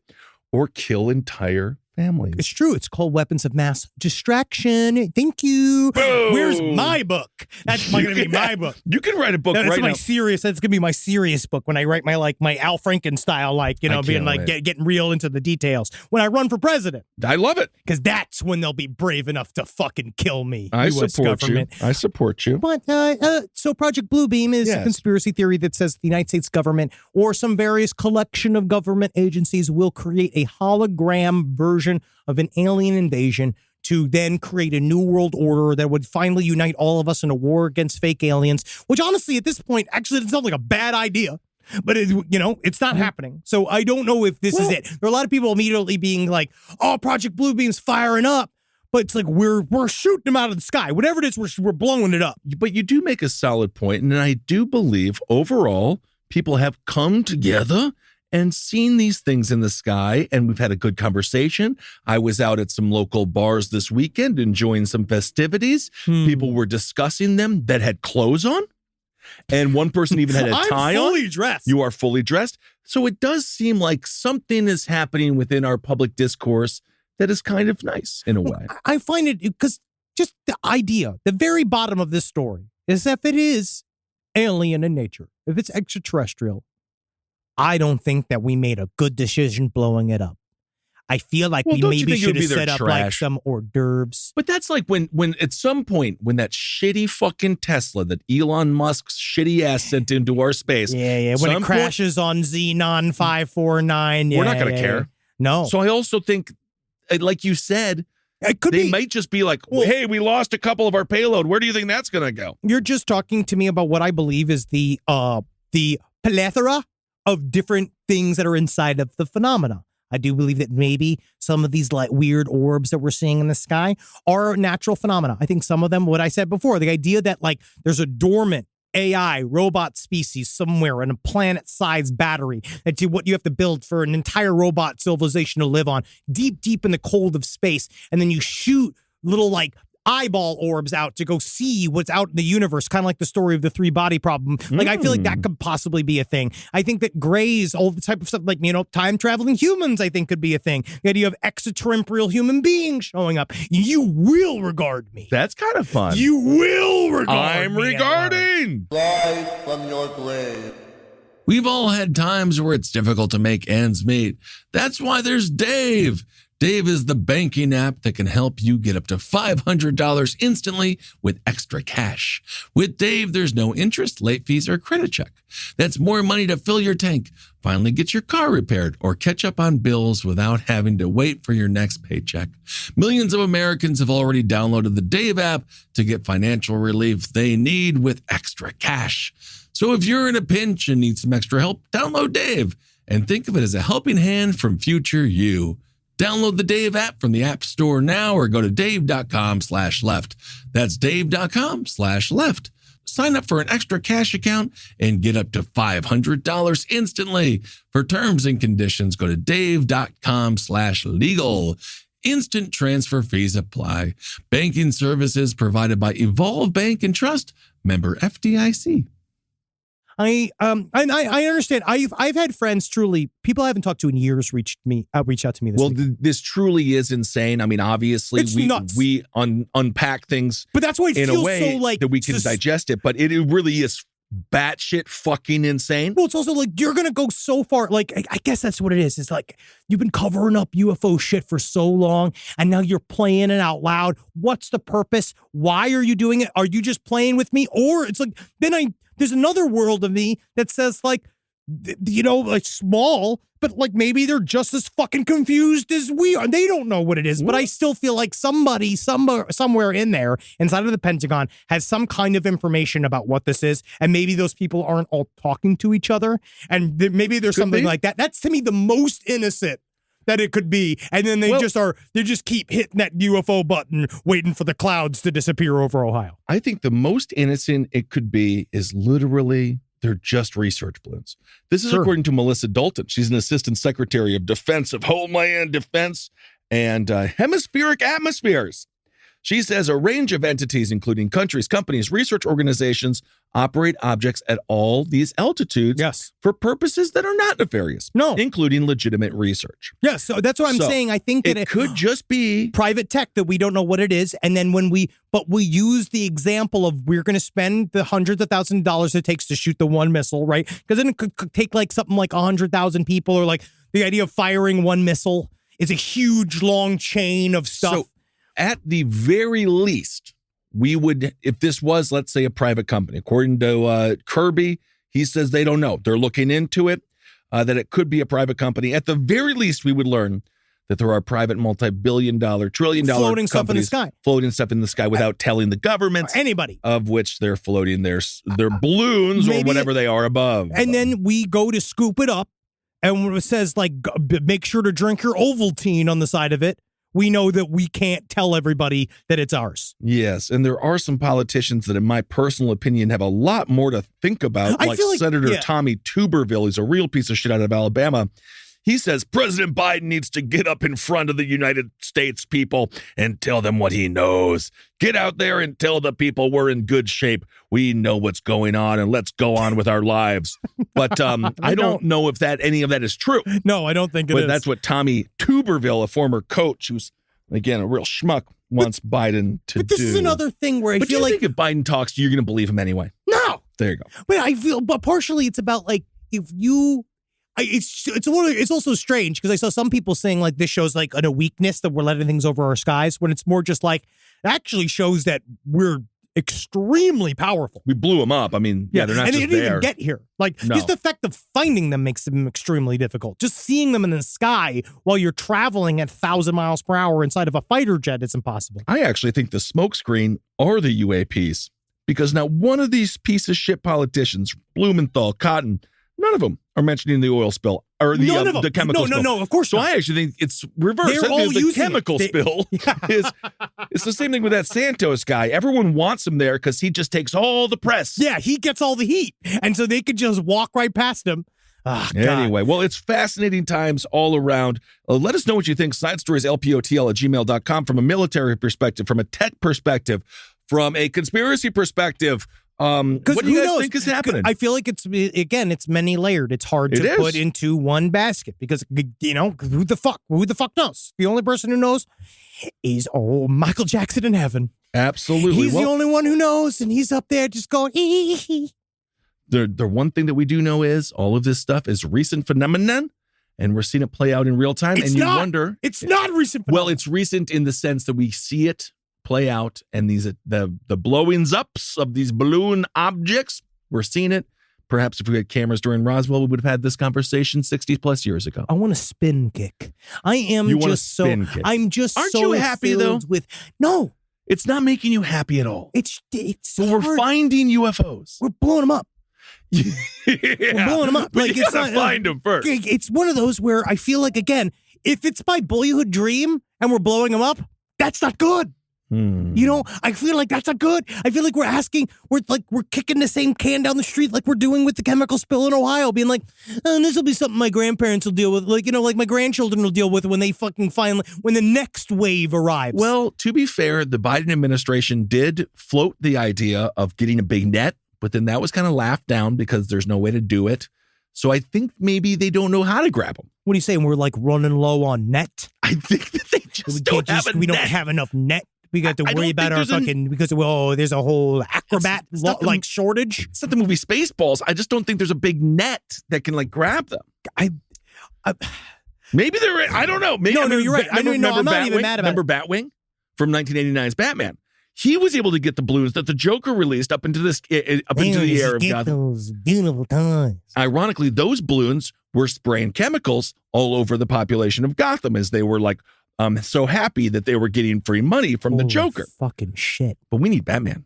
Speaker 5: or kill entire families.
Speaker 4: It's true. It's called Weapons of Mass Distraction. Thank you.
Speaker 5: Boom.
Speaker 4: Where's my book? That's going to be my book.
Speaker 5: You can write a book
Speaker 4: That's
Speaker 5: right
Speaker 4: my
Speaker 5: now.
Speaker 4: serious. That's gonna be my serious book when I write my Al Franken style, being like getting real into the details. When I run for president,
Speaker 5: I love it.
Speaker 4: because that's when they'll be brave enough to fucking kill me.
Speaker 5: I
Speaker 4: US
Speaker 5: support
Speaker 4: government.
Speaker 5: you. I support you.
Speaker 4: But so Project Bluebeam is a conspiracy theory that says the United States government or some various collection of government agencies will create a hologram version of an alien invasion to then create a new world order that would finally unite all of us in a war against fake aliens, which honestly at this point actually doesn't sound like a bad idea. But it's not happening. So I don't know if this is it. There are a lot of people immediately being like, "Oh, Project Bluebeam's firing up." But it's like we're shooting them out of the sky. Whatever it is, we're blowing it up.
Speaker 5: But you do make a solid point, and I do believe overall people have come together and seen these things in the sky, and we've had a good conversation. I was out at some local bars this weekend enjoying some festivities. People were discussing them that had clothes on, and one person even had a tie on.
Speaker 4: I'm fully dressed.
Speaker 5: You are fully dressed. So it does seem like something is happening within our public discourse that is kind of nice in a way.
Speaker 4: I find it because just the idea, the very bottom of this story is if it is alien in nature, if it's extraterrestrial, I don't think that we made a good decision blowing it up. I feel like we maybe should have set up like some hors d'oeuvres.
Speaker 5: But that's like when at some point when that shitty fucking Tesla that Elon Musk's shitty ass sent into our space.
Speaker 4: Yeah. When it crashes on Xenon 549.
Speaker 5: We're not going to care.
Speaker 4: No.
Speaker 5: So I also think, like you said,
Speaker 4: they
Speaker 5: might just be like, hey, we lost a couple of our payload. Where do you think that's going to go?
Speaker 4: You're just talking to me about what I believe is the plethora of different things that are inside of the phenomena. I do believe that maybe some of these like weird orbs that we're seeing in the sky are natural phenomena. I think some of them, what I said before, the idea that like there's a dormant AI robot species somewhere in a planet-sized battery that's what you have to build for an entire robot civilization to live on deep in the cold of space. And then you shoot little like eyeball orbs out to go see what's out in the universe, kind of like the story of the three body problem. Like, I feel like that could possibly be a thing. I think that grays, all the type of stuff, like, time traveling humans, I think could be a thing. The idea of extraterrestrial human beings showing up. You will regard me.
Speaker 5: That's kind of fun.
Speaker 4: You will regard
Speaker 5: I'm
Speaker 4: me.
Speaker 5: regarding.
Speaker 3: Rise from your grave.
Speaker 2: We've all had times where it's difficult to make ends meet. That's why there's Dave. Dave is the banking app that can help you get up to $500 instantly with extra cash. With Dave, there's no interest, late fees, or credit check. That's more money to fill your tank, finally get your car repaired, or catch up on bills without having to wait for your next paycheck. Millions of Americans have already downloaded the Dave app to get financial relief they need with extra cash. So if you're in a pinch and need some extra help, download Dave and think of it as a helping hand from future you. Download the Dave app from the App Store now or go to dave.com/left. That's dave.com/left. Sign up for an extra cash account and get up to $500 instantly. For terms and conditions, go to dave.com/legal. Instant transfer fees apply. Banking services provided by Evolve Bank and Trust. Member FDIC.
Speaker 4: I understand. I've had friends, truly, people I haven't talked to in years reach out to me this week.
Speaker 5: This truly is insane. I mean, obviously,
Speaker 4: It's nuts.
Speaker 5: we unpack things,
Speaker 4: But that's why it
Speaker 5: in
Speaker 4: feels
Speaker 5: a way
Speaker 4: so like
Speaker 5: that we can digest it. But it really is batshit fucking insane.
Speaker 4: Well, it's also like you're gonna go so far. Like I guess that's what it is. It's like you've been covering up UFO shit for so long, and now you're playing it out loud. What's the purpose? Why are you doing it? Are you just playing with me? Or it's like there's another world of me that says like, like small, but like maybe they're just as fucking confused as we are. They don't know what it is, but I still feel like somebody somewhere in there inside of the Pentagon has some kind of information about what this is. And maybe those people aren't all talking to each other. And maybe there's something like that. That's to me the most innocent that it could be. And then they just keep hitting that UFO button, waiting for the clouds to disappear over Ohio.
Speaker 5: I think the most innocent it could be is literally they're just research balloons. This is according to Melissa Dalton. She's an assistant secretary of Defense of Homeland Defense and Hemispheric Atmospheres. She says a range of entities, including countries, companies, research organizations, operate objects at all these altitudes for purposes that are not nefarious, including legitimate research.
Speaker 4: Yes, so that's what I'm saying. I think that
Speaker 5: it could just be
Speaker 4: private tech that we don't know what it is, and then we use the example of we're going to spend the hundreds of thousands of dollars it takes to shoot the one missile, right? Because then it could take like something like 100,000 people, or like the idea of firing one missile is a huge long chain of stuff.
Speaker 5: So at the very least, we would, if this was, let's say, a private company, according to Kirby, he says they don't know. They're looking into it, that it could be a private company. At the very least, we would learn that there are private multi-billion-dollar, trillion-dollar
Speaker 4: floating stuff in the sky.
Speaker 5: Floating stuff in the sky without telling the government.
Speaker 4: Anybody.
Speaker 5: Of which they're floating their balloons or whatever they are above.
Speaker 4: And then we go to scoop it up, and when it says, like, make sure to drink your Ovaltine on the side of it, we know that we can't tell everybody that it's ours.
Speaker 5: Yes, and there are some politicians that, in my personal opinion, have a lot more to think about, like Senator Tommy Tuberville. He's a real piece of shit out of Alabama. He says President Biden needs to get up in front of the United States people and tell them what he knows. Get out there and tell the people we're in good shape. We know what's going on, and let's go on with our lives. But I don't know if any of that is true.
Speaker 4: No, I don't think it is.
Speaker 5: But that's what Tommy Tuberville, a former coach who's, again, a real schmuck, wants Biden to do.
Speaker 4: But this is another thing where I feel like
Speaker 5: if Biden talks, you're going to believe him anyway.
Speaker 4: No.
Speaker 5: There you go.
Speaker 4: But partially it's about, like, if you... It's also strange because I saw some people saying like this shows like a weakness that we're letting things over our skies, when it's more just like it actually shows that we're extremely powerful.
Speaker 5: We blew them up. I mean, they're not
Speaker 4: and
Speaker 5: just
Speaker 4: they didn't even get here. Like just the fact of finding them makes them extremely difficult. Just seeing them in the sky while you're traveling at 1,000 miles per hour inside of a fighter jet is impossible.
Speaker 5: I actually think the smoke screen are the UAPs, because now one of these piece of shit politicians, Blumenthal, Cotton, none of them are mentioning the oil spill or the chemical spill.
Speaker 4: No, of course not.
Speaker 5: So I actually think it's reversed.
Speaker 4: They're all
Speaker 5: the chemical spill is it's the same thing with that Santos guy. Everyone wants him there because he just takes all the press.
Speaker 4: Yeah, he gets all the heat. And so they could just walk right past him. Oh,
Speaker 5: anyway, well, it's fascinating times all around. Let us know what you think. Side stories, lpotl@gmail.com, from a military perspective, from a tech perspective, from a conspiracy perspective. What do you guys think is happening?
Speaker 4: I feel like it's many layered. It's hard to put into one basket because, who the fuck knows? The only person who knows is Michael Jackson in heaven.
Speaker 5: Absolutely.
Speaker 4: He's the only one who knows, and he's up there just going,
Speaker 5: The one thing that we do know is all of this stuff is recent phenomenon, and we're seeing it play out in real time.
Speaker 4: It's not recent phenomenon.
Speaker 5: Well, it's recent in the sense that we see it play out, and the blowings ups of these balloon objects, we're seeing it. Perhaps if we had cameras during Roswell, we would have had this conversation 60 plus years ago.
Speaker 4: I want a spin kick. I'm just
Speaker 5: Aren't you happy though?
Speaker 4: No,
Speaker 5: it's not making you happy at all.
Speaker 4: It's
Speaker 5: but we're finding UFOs.
Speaker 4: We're blowing them up.
Speaker 5: Yeah.
Speaker 4: We're blowing them up.
Speaker 5: But like, you gotta find them first.
Speaker 4: It's one of those where I feel like, again, if it's my boyhood dream and we're blowing them up, that's not good. I feel like that's not good. I feel like we're kicking the same can down the street like we're doing with the chemical spill in Ohio, being like, this will be something my grandparents will deal with. Like my grandchildren will deal with when they when the next wave arrives.
Speaker 5: Well, to be fair, the Biden administration did float the idea of getting a big net, but then that was kind of laughed down because there's no way to do it. So I think maybe they don't know how to grab them.
Speaker 4: What are you saying? We're like running low on net?
Speaker 5: I think that they don't
Speaker 4: have enough net. We got to worry about our fucking because there's a whole acrobat shortage.
Speaker 5: It's not the movie Spaceballs. I just don't think there's a big net that can grab them. Maybe they're. I don't know. Maybe,
Speaker 4: no, you're right. I'm not even mad about it.
Speaker 5: Remember Batwing from 1989's Batman? He was able to get the balloons that the Joker released up into the air of Gotham.
Speaker 4: Those beautiful times.
Speaker 5: Ironically, those balloons were spraying chemicals all over the population of Gotham as they were so happy that they were getting free money from the Joker.
Speaker 4: Fucking shit.
Speaker 5: But we need Batman.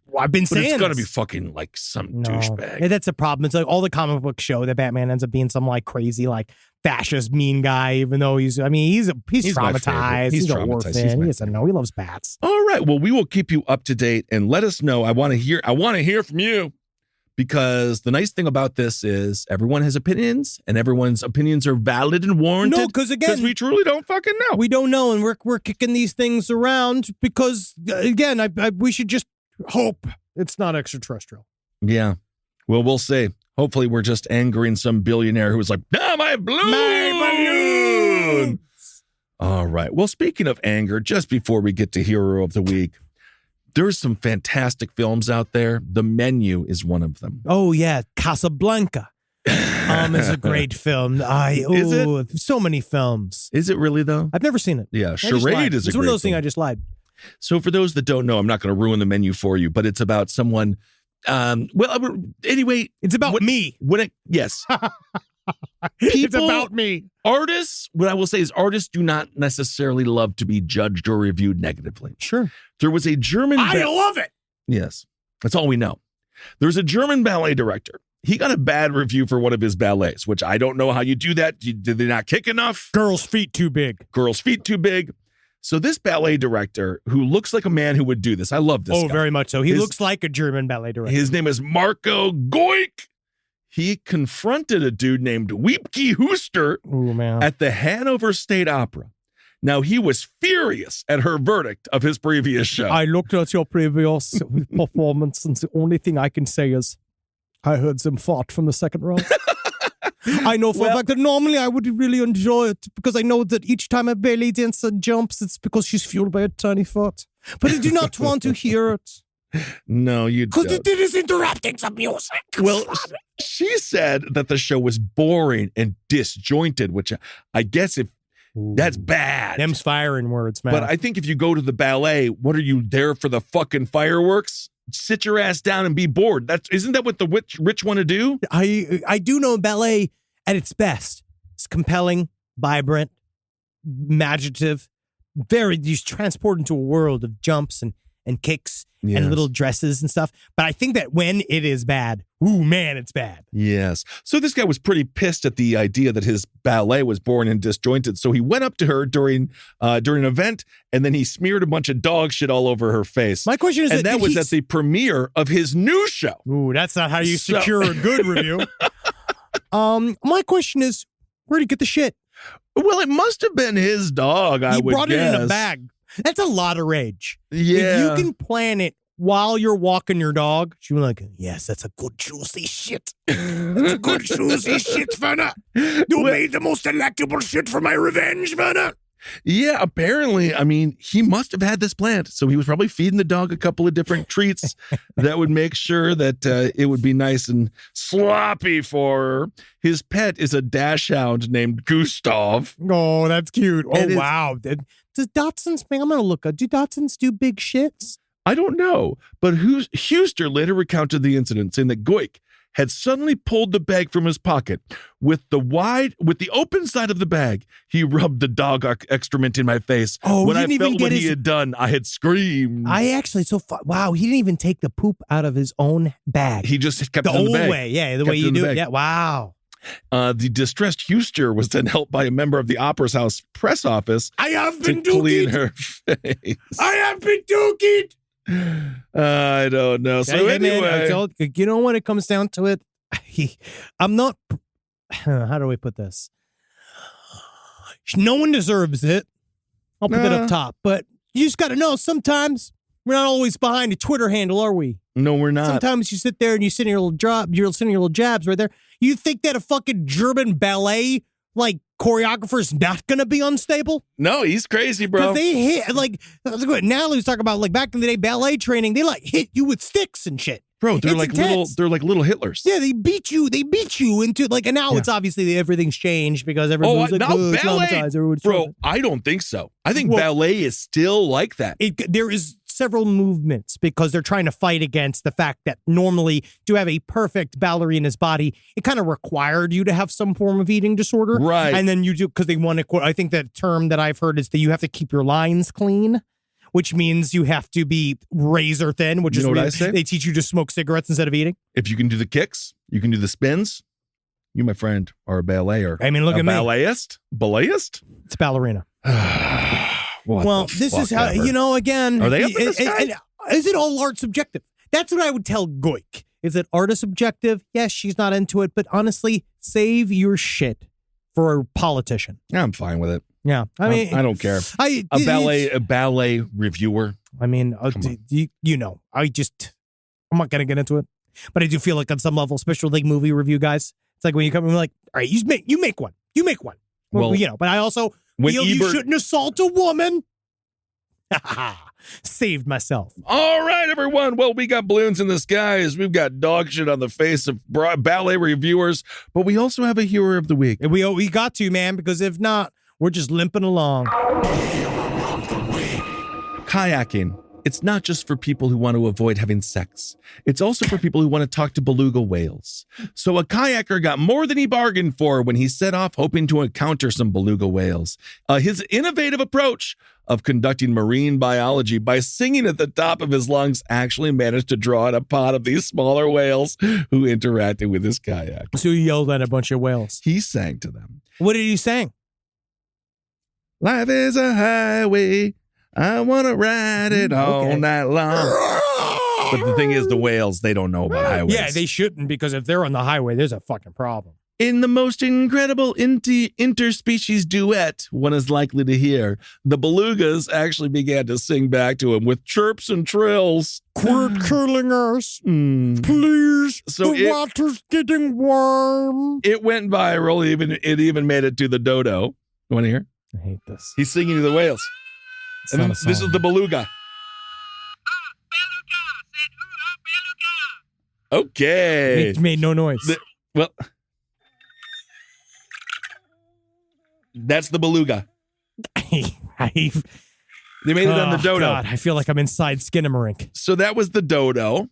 Speaker 4: Well, I've been saying
Speaker 5: it's going to be fucking some douchebag.
Speaker 4: Yeah, that's the problem. It's like all the comic books show that Batman ends up being some crazy fascist mean guy, even though he's traumatized. He's an orphan. He doesn't know. He loves bats.
Speaker 5: All right. Well, we will keep you up to date and let us know. I want to hear from you. because the nice thing about this is everyone has opinions and everyone's opinions are valid and warranted.
Speaker 4: No, because
Speaker 5: we truly don't fucking know.
Speaker 4: we don't know, and we're kicking these things around because, again, we should just hope it's not extraterrestrial.
Speaker 5: Yeah. Well, we'll see. Hopefully we're just angering some billionaire who was like, my balloon! All right. Well, speaking of anger, just before we get to Hero of the Week, there's some fantastic films out there. The Menu is one of them.
Speaker 4: Oh, yeah. Casablanca is a great film.
Speaker 5: Is it?
Speaker 4: So many films.
Speaker 5: Is it really, though?
Speaker 4: I've never seen it.
Speaker 5: Yeah.
Speaker 4: I just
Speaker 5: Charade
Speaker 4: lied.
Speaker 5: is a
Speaker 4: It's
Speaker 5: great
Speaker 4: one of those things
Speaker 5: film.
Speaker 4: I just lied.
Speaker 5: So for those that don't know, I'm not going to ruin The Menu for you, but it's about someone. Anyway.
Speaker 4: It's about me.
Speaker 5: Yes.
Speaker 4: It's about me.
Speaker 5: Artists, what I will say is artists do not necessarily love to be judged or reviewed negatively.
Speaker 4: Sure.
Speaker 5: There was a German.
Speaker 4: I love it.
Speaker 5: Yes. That's all we know. There's a German ballet director. He got a bad review for one of his ballets, which I don't know how you do that. Did they not kick enough?
Speaker 4: Girls' feet too big.
Speaker 5: Girls' feet too big. So this ballet director, who looks like a man who would do this, I love this guy.
Speaker 4: Very much so. He looks like a German ballet director.
Speaker 5: His name is Marco Goik. He confronted a dude named Wiebke Huster at the Hanover State Opera. Now, he was furious at her verdict of his previous show.
Speaker 4: I looked at your previous performance, and the only thing I can say is I heard them fart from the second row. I know for a fact that normally I would really enjoy it because I know that each time a ballet dancer jumps, it's because she's fueled by a tiny fart. But I do not want to hear it.
Speaker 5: No, you don't.
Speaker 4: Because it is interrupting the music.
Speaker 5: Well, she said that the show was boring and disjointed, which I guess that's bad.
Speaker 4: Them's firing words, man.
Speaker 5: But I think if you go to the ballet, what are you there for the fucking fireworks? Sit your ass down and be bored. Isn't that what the rich want to do?
Speaker 4: I do know ballet at its best. It's compelling, vibrant, imaginative, you transport into a world of jumps and kicks and little dresses and stuff. But I think that when it is bad, ooh, man, it's bad.
Speaker 5: Yes. So this guy was pretty pissed at the idea that his ballet was boring and disjointed. So he went up to her during an event, and then he smeared a bunch of dog shit all over her face.
Speaker 4: My question is,
Speaker 5: and that was at the premiere of his new show.
Speaker 4: Ooh, that's not how you secure a good review. My question is, where'd he get the shit?
Speaker 5: Well, it must have been his dog, I would guess. He
Speaker 4: brought it in a bag. That's a lot of rage.
Speaker 5: Yeah.
Speaker 4: If you can plan it while you're walking your dog, she was like, yes, that's a good juicy shit. That's a good juicy shit, Vanna. You made the most delectable shit for my revenge, Vanna.
Speaker 5: Yeah, apparently, I mean, he must have had this planned. So he was probably feeding the dog a couple of different treats that would make sure that it would be nice and sloppy for her. His pet is a dachshund named Gustav.
Speaker 4: Oh, that's cute.
Speaker 5: And
Speaker 4: wow. Does Dachshunds, man, I'm going to look up. Do Dachshunds do big shits?
Speaker 5: I don't know, but Huster later recounted the incident, saying that Goik had suddenly pulled the bag from his pocket. With the open side of the bag, he rubbed the dog excrement in my face.
Speaker 4: Oh,
Speaker 5: when I felt what he had done, I had screamed.
Speaker 4: Wow, he didn't even take the poop out of his own bag.
Speaker 5: He just kept it in the bag.
Speaker 4: The old way, yeah, the way you do it. Yeah, wow.
Speaker 5: The distressed Huster was then helped by a member of the Opera's House press office.
Speaker 4: I have been
Speaker 5: to clean her face.
Speaker 4: I have been dookied.
Speaker 5: I don't know. So anyway,
Speaker 4: man, you know when it comes down to it, I'm not. How do we put this? No one deserves it. I'll put that up top. But you just got to know sometimes we're not always behind a Twitter handle, are we?
Speaker 5: No, we're not.
Speaker 4: Sometimes you sit there and you send your little you're sending your little jabs right there. You think that a fucking German ballet choreographer's not gonna be unstable?
Speaker 5: No, he's crazy, bro.
Speaker 4: They hit Natalie's talking about back in the day ballet training. They hit you with sticks and shit.
Speaker 5: Bro, they're
Speaker 4: intense.
Speaker 5: little Hitlers.
Speaker 4: Yeah, they beat you into and now it's obviously everything's changed because everyone's
Speaker 5: ballet, bro. I don't think so. I think ballet is still like that.
Speaker 4: There is several movements because they're trying to fight against the fact that normally to have a perfect ballerina's body, it kind of required you to have some form of eating disorder.
Speaker 5: Right.
Speaker 4: And then you do, because they want to, I think the term that I've heard is that you have to keep your lines clean, which means you have to be razor thin, which is
Speaker 5: what I say?
Speaker 4: They teach you to smoke cigarettes instead of eating.
Speaker 5: If you can do the kicks, you can do the spins. You, my friend, are a ballayer.
Speaker 4: I mean, look at me.
Speaker 5: Balletist?
Speaker 4: It's ballerina. This is how,
Speaker 5: ever.
Speaker 4: again.
Speaker 5: Are they up in the sky?
Speaker 4: Is it all art subjective? That's what I would tell Goik. Is it artist objective? Yes, she's not into it, but honestly, save your shit for a politician.
Speaker 5: Yeah, I'm fine with it.
Speaker 4: Yeah, I mean,
Speaker 5: I don't care. A ballet reviewer.
Speaker 4: I mean, you know, I'm not gonna get into it, but I do feel like on some level, especially like movie review guys, it's like when you come in, like, all right, you make one. Well, you know, but I also feel you shouldn't assault a woman. Saved myself.
Speaker 5: All right, everyone. Well, we got balloons in the skies. We've got dog shit on the face of ballet reviewers, but we also have a hero of the week.
Speaker 4: And we got to, man, because if not, we're just limping along.
Speaker 5: Kayaking. It's not just for people who want to avoid having sex. It's also for people who want to talk to beluga whales. So a kayaker got more than he bargained for when he set off hoping to encounter some beluga whales. His innovative approach of conducting marine biology by singing at the top of his lungs actually managed to draw in a pod of these smaller whales who interacted with his kayak.
Speaker 4: So he yelled at a bunch of whales.
Speaker 5: He sang to them.
Speaker 4: What did he sing?
Speaker 5: Life is a highway. I want to ride it all night long. But the thing is, the whales, they don't know about highways.
Speaker 4: Yeah, they shouldn't, because if they're on the highway, there's a fucking problem.
Speaker 5: In the most incredible interspecies duet one is likely to hear, the belugas actually began to sing back to him with chirps and trills.
Speaker 4: Quit killing us, please.
Speaker 5: So
Speaker 4: the water's getting warm.
Speaker 5: It went viral. It even made it to the dodo. You want to hear?
Speaker 4: I hate this.
Speaker 5: He's singing to the whales.
Speaker 4: It's
Speaker 5: And then
Speaker 4: not a
Speaker 5: this
Speaker 4: song.
Speaker 5: is the beluga. Okay.
Speaker 4: It made no noise.
Speaker 5: Well, that's the beluga. They made it on the dodo.
Speaker 4: God, I feel like I'm inside Skinamarink.
Speaker 5: So that was the dodo.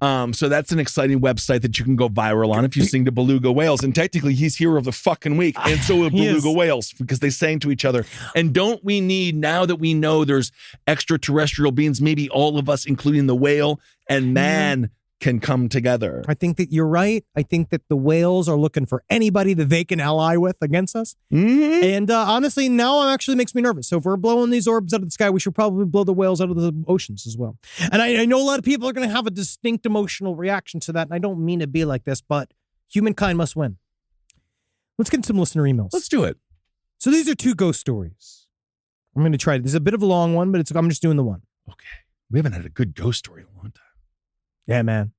Speaker 5: So that's an exciting website that you can go viral on if you sing to beluga whales. And technically, he's hero of the fucking week. And so are beluga whales, because they sang to each other. And don't we need, now that we know there's extraterrestrial beings, maybe all of us, including the whale and man, can come together.
Speaker 4: I think that you're right. I think that the whales are looking for anybody that they can ally with against us.
Speaker 5: Mm-hmm.
Speaker 4: And honestly, now it actually makes me nervous. So if we're blowing these orbs out of the sky, we should probably blow the whales out of the oceans as well. And I know a lot of people are going to have a distinct emotional reaction to that. And I don't mean to be like this, but humankind must win. Let's get some listener emails.
Speaker 5: Let's do it.
Speaker 4: So these are two ghost stories. I'm going to try. This is a bit of a long one, but I'm just doing the one.
Speaker 5: Okay. We haven't had a good ghost story in a long time.
Speaker 4: Yeah, man.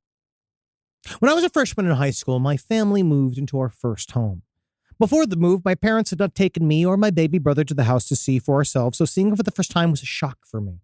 Speaker 4: When I was a freshman in high school, my family moved into our first home. Before the move, my parents had not taken me or my baby brother to the house to see for ourselves, so seeing it for the first time was a shock for me.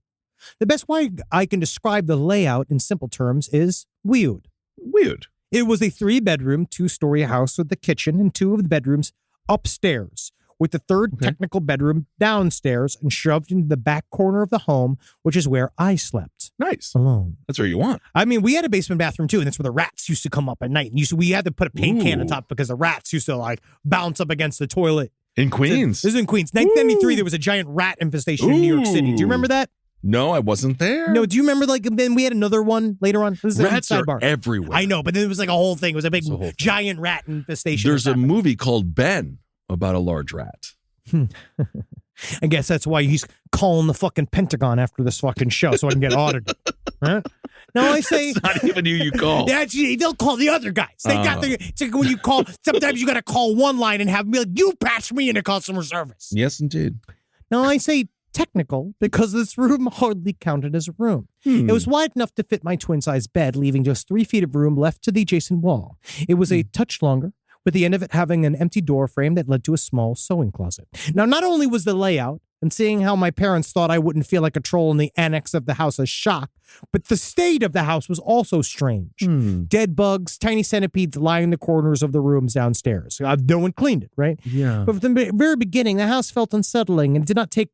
Speaker 4: The best way I can describe the layout in simple terms is weird.
Speaker 5: Weird.
Speaker 4: It was a 3-bedroom, 2-story house with the kitchen and 2 of the bedrooms upstairs, with the third technical bedroom downstairs and shoved into the back corner of the home, which is where I slept.
Speaker 5: Nice.
Speaker 4: Alone.
Speaker 5: That's where you want.
Speaker 4: I mean, we had a basement bathroom too, and that's where the rats used to come up at night. And we had to put a paint can on top because the rats used to like bounce up against the toilet.
Speaker 5: In Queens.
Speaker 4: This is in Queens. 1993, there was a giant rat infestation in New York City. Do you remember that?
Speaker 5: No, I wasn't there.
Speaker 4: No, do you remember, like, then we had another one later on? This is
Speaker 5: Rats are
Speaker 4: sidebar.
Speaker 5: everywhere.
Speaker 4: I know, but then it was like a whole thing. It was a big giant rat infestation.
Speaker 5: There's a movie called Ben about a large rat.
Speaker 4: I guess that's why he's calling the fucking Pentagon after this fucking show so I can get audited. Huh? No, I say
Speaker 5: it's not even who you call.
Speaker 4: Yeah, they'll call the other guys. They got it's like when you call. Sometimes you got to call one line and have them be like, "You patch me into customer service."
Speaker 5: Yes, indeed.
Speaker 4: Now I say technical because this room hardly counted as a room. It was wide enough to fit my twin-size bed, leaving just 3 feet of room left to the adjacent wall. It was a touch longer, with the end of it having an empty door frame that led to a small sewing closet. Now, not only was the layout and seeing how my parents thought I wouldn't feel like a troll in the annex of the house a shock, but the state of the house was also strange. Dead bugs, tiny centipedes lining the corners of the rooms downstairs. No one cleaned it, right?
Speaker 5: Yeah.
Speaker 4: But from the very beginning, the house felt unsettling, and it did not take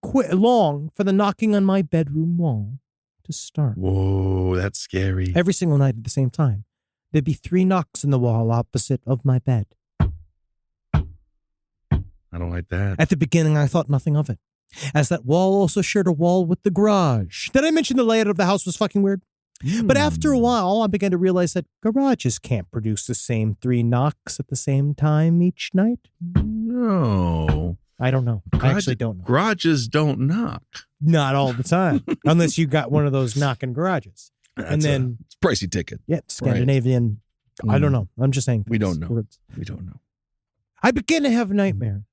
Speaker 4: long for the knocking on my bedroom wall to start.
Speaker 5: Whoa, that's scary.
Speaker 4: Every single night at the same time. There'd be 3 knocks in the wall opposite of my bed.
Speaker 5: I don't like that.
Speaker 4: At the beginning, I thought nothing of it, as that wall also shared a wall with the garage. Did I mention the layout of the house was fucking weird? But after a while, I began to realize that garages can't produce the same 3 knocks at the same time each night.
Speaker 5: No.
Speaker 4: I don't know. I actually don't know.
Speaker 5: Garages don't knock.
Speaker 4: Not all the time, unless you got one of those knocking garages. and then
Speaker 5: it's a pricey ticket.
Speaker 4: yeah, Scandinavian. I don't know. I'm just saying.
Speaker 5: We don't know.
Speaker 4: Words.
Speaker 5: We don't know.
Speaker 4: I began to have nightmares.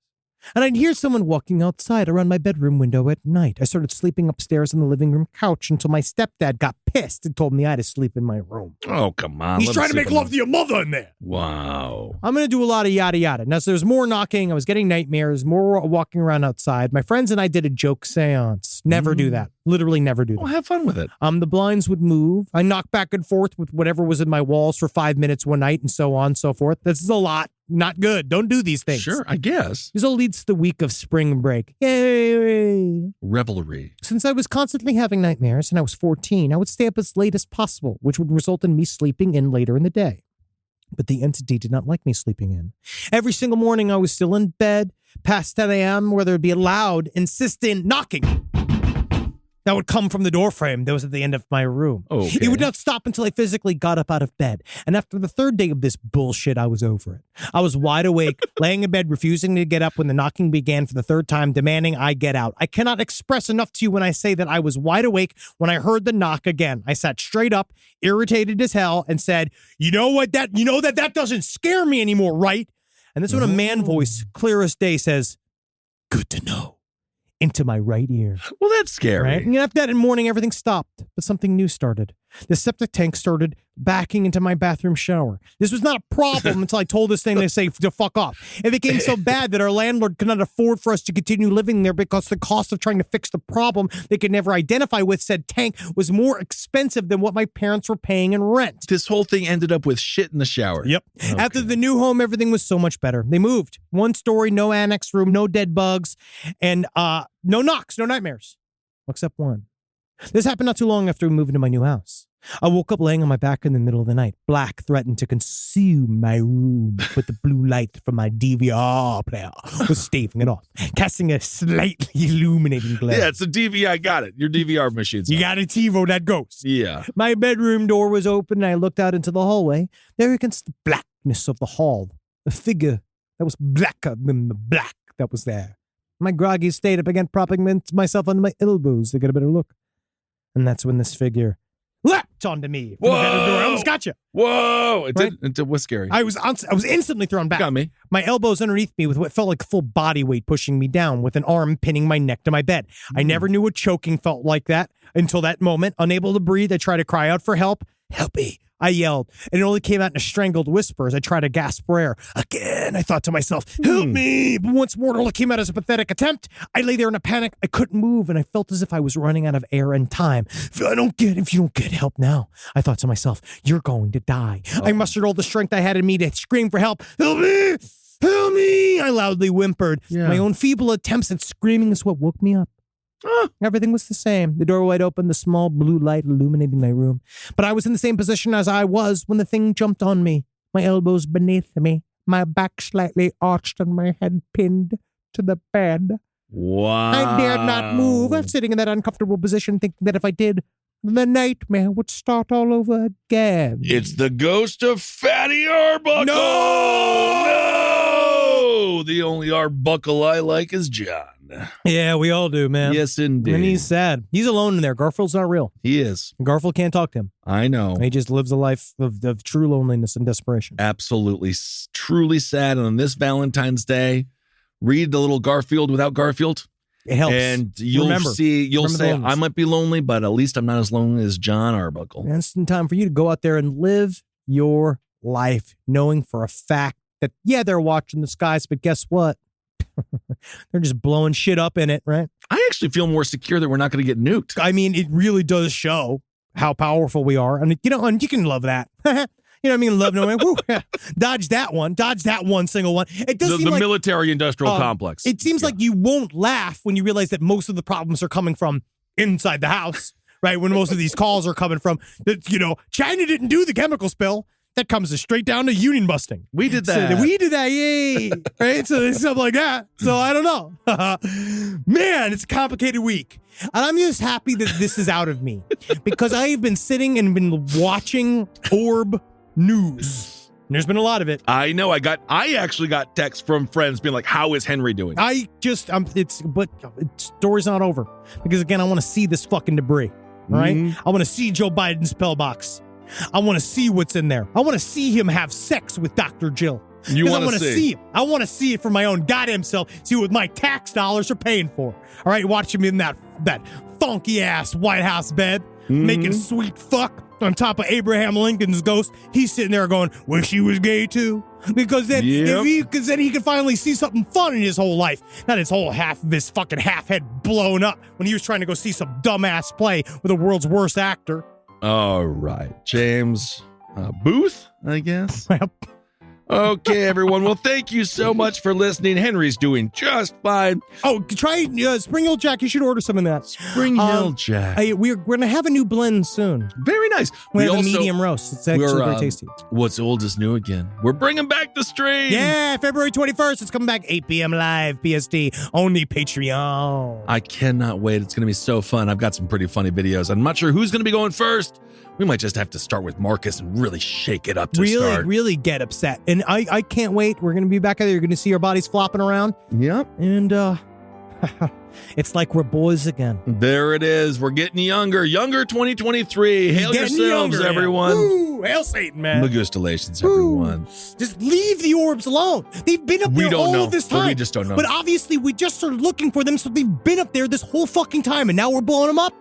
Speaker 4: And I'd hear someone walking outside around my bedroom window at night. I started sleeping upstairs on the living room couch until my stepdad got pissed and told me I had to sleep in my room.
Speaker 5: Oh, come on.
Speaker 4: He's trying to make love to your mother in there.
Speaker 5: Wow.
Speaker 4: I'm going to do a lot of yada yada. Now, so there's more knocking. I was getting nightmares, more walking around outside. My friends and I did a joke seance. Never do that. Literally never do that.
Speaker 5: Well, have fun with it.
Speaker 4: The blinds would move. I knocked back and forth with whatever was in my walls for 5 minutes one night and so on and so forth. This is a lot. Not good. Don't do these things.
Speaker 5: Sure, I guess.
Speaker 4: This all leads to the week of spring break. Yay!
Speaker 5: Revelry.
Speaker 4: Since I was constantly having nightmares and I was 14, I would stay up as late as possible, which would result in me sleeping in later in the day. But the entity did not like me sleeping in. Every single morning, I was still in bed, past 10 a.m., where there would be a loud, insistent knocking that would come from the doorframe that was at the end of my room.
Speaker 5: Okay.
Speaker 4: It would not stop until I physically got up out of bed. And after the third day of this bullshit, I was over it. I was wide awake, laying in bed, refusing to get up when the knocking began for the third time, demanding I get out. I cannot express enough to you when I say that I was wide awake when I heard the knock again. I sat straight up, irritated as hell, and said, you know that doesn't scare me anymore, right? And this is when a man voice, clear as day, says, good to know. Into my right ear.
Speaker 5: Well, that's scary.
Speaker 4: Right? And after that, in the morning, everything stopped, but something new started. The septic tank started backing into my bathroom shower. This was not a problem until I told this thing to say to fuck off. It became so bad that our landlord could not afford for us to continue living there because the cost of trying to fix the problem they could never identify with said tank was more expensive than what my parents were paying in rent.
Speaker 5: This whole thing ended up with shit in the shower.
Speaker 4: Yep.
Speaker 5: Okay.
Speaker 4: After the new home, everything was so much better. They moved. 1 story, no annex room, no dead bugs, and no knocks, no nightmares. Except one. This happened not too long after we moved into my new house. I woke up laying on my back in the middle of the night. Black threatened to consume my room, but the blue light from my DVR player was staving it off, casting a slightly illuminating glare.
Speaker 5: Yeah, it's a DVR. Got it. Your DVR machine's
Speaker 4: You
Speaker 5: on.
Speaker 4: got a TiVo that goes.
Speaker 5: Yeah.
Speaker 4: My bedroom door was open, and I looked out into the hallway. There against the blackness of the hall, a figure that was blacker than the black that was there. In my groggy state, I began propping myself on my elbows to get a better look. And that's when this figure leapt onto me from the bedroom door. I almost got you.
Speaker 5: Whoa.
Speaker 4: Right?
Speaker 5: It was scary.
Speaker 4: I was instantly thrown back.
Speaker 5: Got me.
Speaker 4: My elbows underneath me with what felt like full body weight pushing me down, with an arm pinning my neck to my bed. I never knew what choking felt like that until that moment. Unable to breathe, I tried to cry out for help. Help me, I yelled, and it only came out in a strangled whisper as I tried to gasp for air. Again, I thought to myself, help me! But once more, it only came out as a pathetic attempt. I lay there in a panic. I couldn't move, and I felt as if I was running out of air and time. If you don't get help now, I thought to myself, you're going to die. I mustered all the strength I had in me to scream for help. Help me! Help me! I loudly whimpered.
Speaker 5: Yeah.
Speaker 4: My own feeble attempts at screaming is what woke me up. Everything was the same. The door wide open, the small blue light illuminating my room. But I was in the same position as I was when the thing jumped on me. My elbows beneath me, my back slightly arched and my head pinned to the bed.
Speaker 5: Wow.
Speaker 4: I dared not move, sitting in that uncomfortable position, thinking that if I did, the nightmare would start all over again.
Speaker 5: It's the ghost of Fatty Arbuckle. No! The only Arbuckle I like is John.
Speaker 4: Yeah, we all do, man.
Speaker 5: Yes, indeed.
Speaker 4: And he's sad. He's alone in there. Garfield's not real.
Speaker 5: He is.
Speaker 4: Garfield can't talk to him.
Speaker 5: I know.
Speaker 4: He just lives a life of true loneliness and desperation.
Speaker 5: Absolutely. Truly sad. And on this Valentine's Day, read the little Garfield without Garfield.
Speaker 4: It helps.
Speaker 5: And you'll
Speaker 4: Remember
Speaker 5: say,
Speaker 4: the loneliness.
Speaker 5: I might be lonely, but at least I'm not as lonely as John Arbuckle.
Speaker 4: And it's time for you to go out there and live your life, knowing for a fact that, yeah, they're watching the skies, but guess what? They're just blowing shit up in it, right?
Speaker 5: I actually feel more secure that we're not going to get nuked.
Speaker 4: I mean, it really does show how powerful we are. And, and you can love that. You know what I mean? Love knowing, woo, dodge that one single one. It does seem
Speaker 5: The
Speaker 4: like
Speaker 5: military-industrial complex.
Speaker 4: It seems like you won't laugh when you realize that most of the problems are coming from inside the house, right? When most of these calls are coming from, China didn't do the chemical spill. That comes straight down to union busting.
Speaker 5: We did that.
Speaker 4: So we did that, yay! Right? So it's something like that. So I don't know. Man, it's a complicated week. And I'm just happy that this is out of me. Because I've been sitting and been watching Orb News. And there's been a lot of it.
Speaker 5: I know. I actually got texts from friends being like, how is Henry doing?
Speaker 4: Story's not over. Because again, I want to see this fucking debris. All right. I want to see Joe Biden's pillbox. I want to see what's in there. I want to see him have sex with Dr. Jill.
Speaker 5: You
Speaker 4: Because I
Speaker 5: want
Speaker 4: want
Speaker 5: to
Speaker 4: to
Speaker 5: see?
Speaker 4: see it. I want to see it for my own goddamn self. See what my tax dollars are paying for. All right, watch him in that funky ass White House bed, making sweet fuck on top of Abraham Lincoln's ghost. He's sitting there going, "Wish he was gay too." Because then,
Speaker 5: Yep.
Speaker 4: then he can finally see something fun in his whole life, not his whole half of his fucking half head blown up when he was trying to go see some dumbass play with the world's worst actor.
Speaker 5: All right, James Booth, I guess. Okay, everyone. Well, thank you so much for listening. Henry's doing just fine.
Speaker 4: Oh, try Spring Hill Jack. You should order some of that.
Speaker 5: Spring Hill Jack.
Speaker 4: We're going to have a new blend soon.
Speaker 5: Very nice.
Speaker 4: We have a medium roast. It's actually very tasty.
Speaker 5: What's old is new again. We're bringing back the stream.
Speaker 4: Yeah, February 21st. It's coming back 8 p.m. live, PST, only Patreon.
Speaker 5: I cannot wait. It's going to be so fun. I've got some pretty funny videos. I'm not sure who's going to be going first. We might just have to start with Marcus and really shake it up to start.
Speaker 4: Really get upset. And I can't wait. We're going to be back there. You're going to see our bodies flopping around.
Speaker 5: Yep.
Speaker 4: And it's like we're boys again.
Speaker 5: There it is. We're getting younger. Younger 2023. Hail yourselves, everyone.
Speaker 4: Woo! Hail Satan, man.
Speaker 5: Magustalations, everyone.
Speaker 4: Just leave the orbs alone. They've been up there all of this time.
Speaker 5: We just don't know.
Speaker 4: But obviously, we just started looking for them, so they've been up there this whole fucking time, and now we're blowing them up.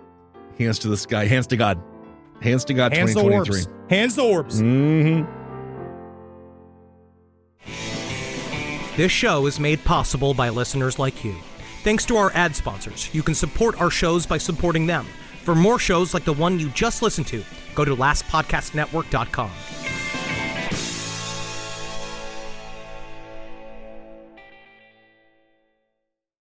Speaker 5: Hands to the sky. Hands to God. Hands to God.
Speaker 4: Hands
Speaker 5: 2023.
Speaker 4: the orbs. Hands the orbs.
Speaker 6: This show is made possible by listeners like you. Thanks to our ad sponsors, you can support our shows by supporting them. For more shows like the one you just listened to, go to lastpodcastnetwork.com.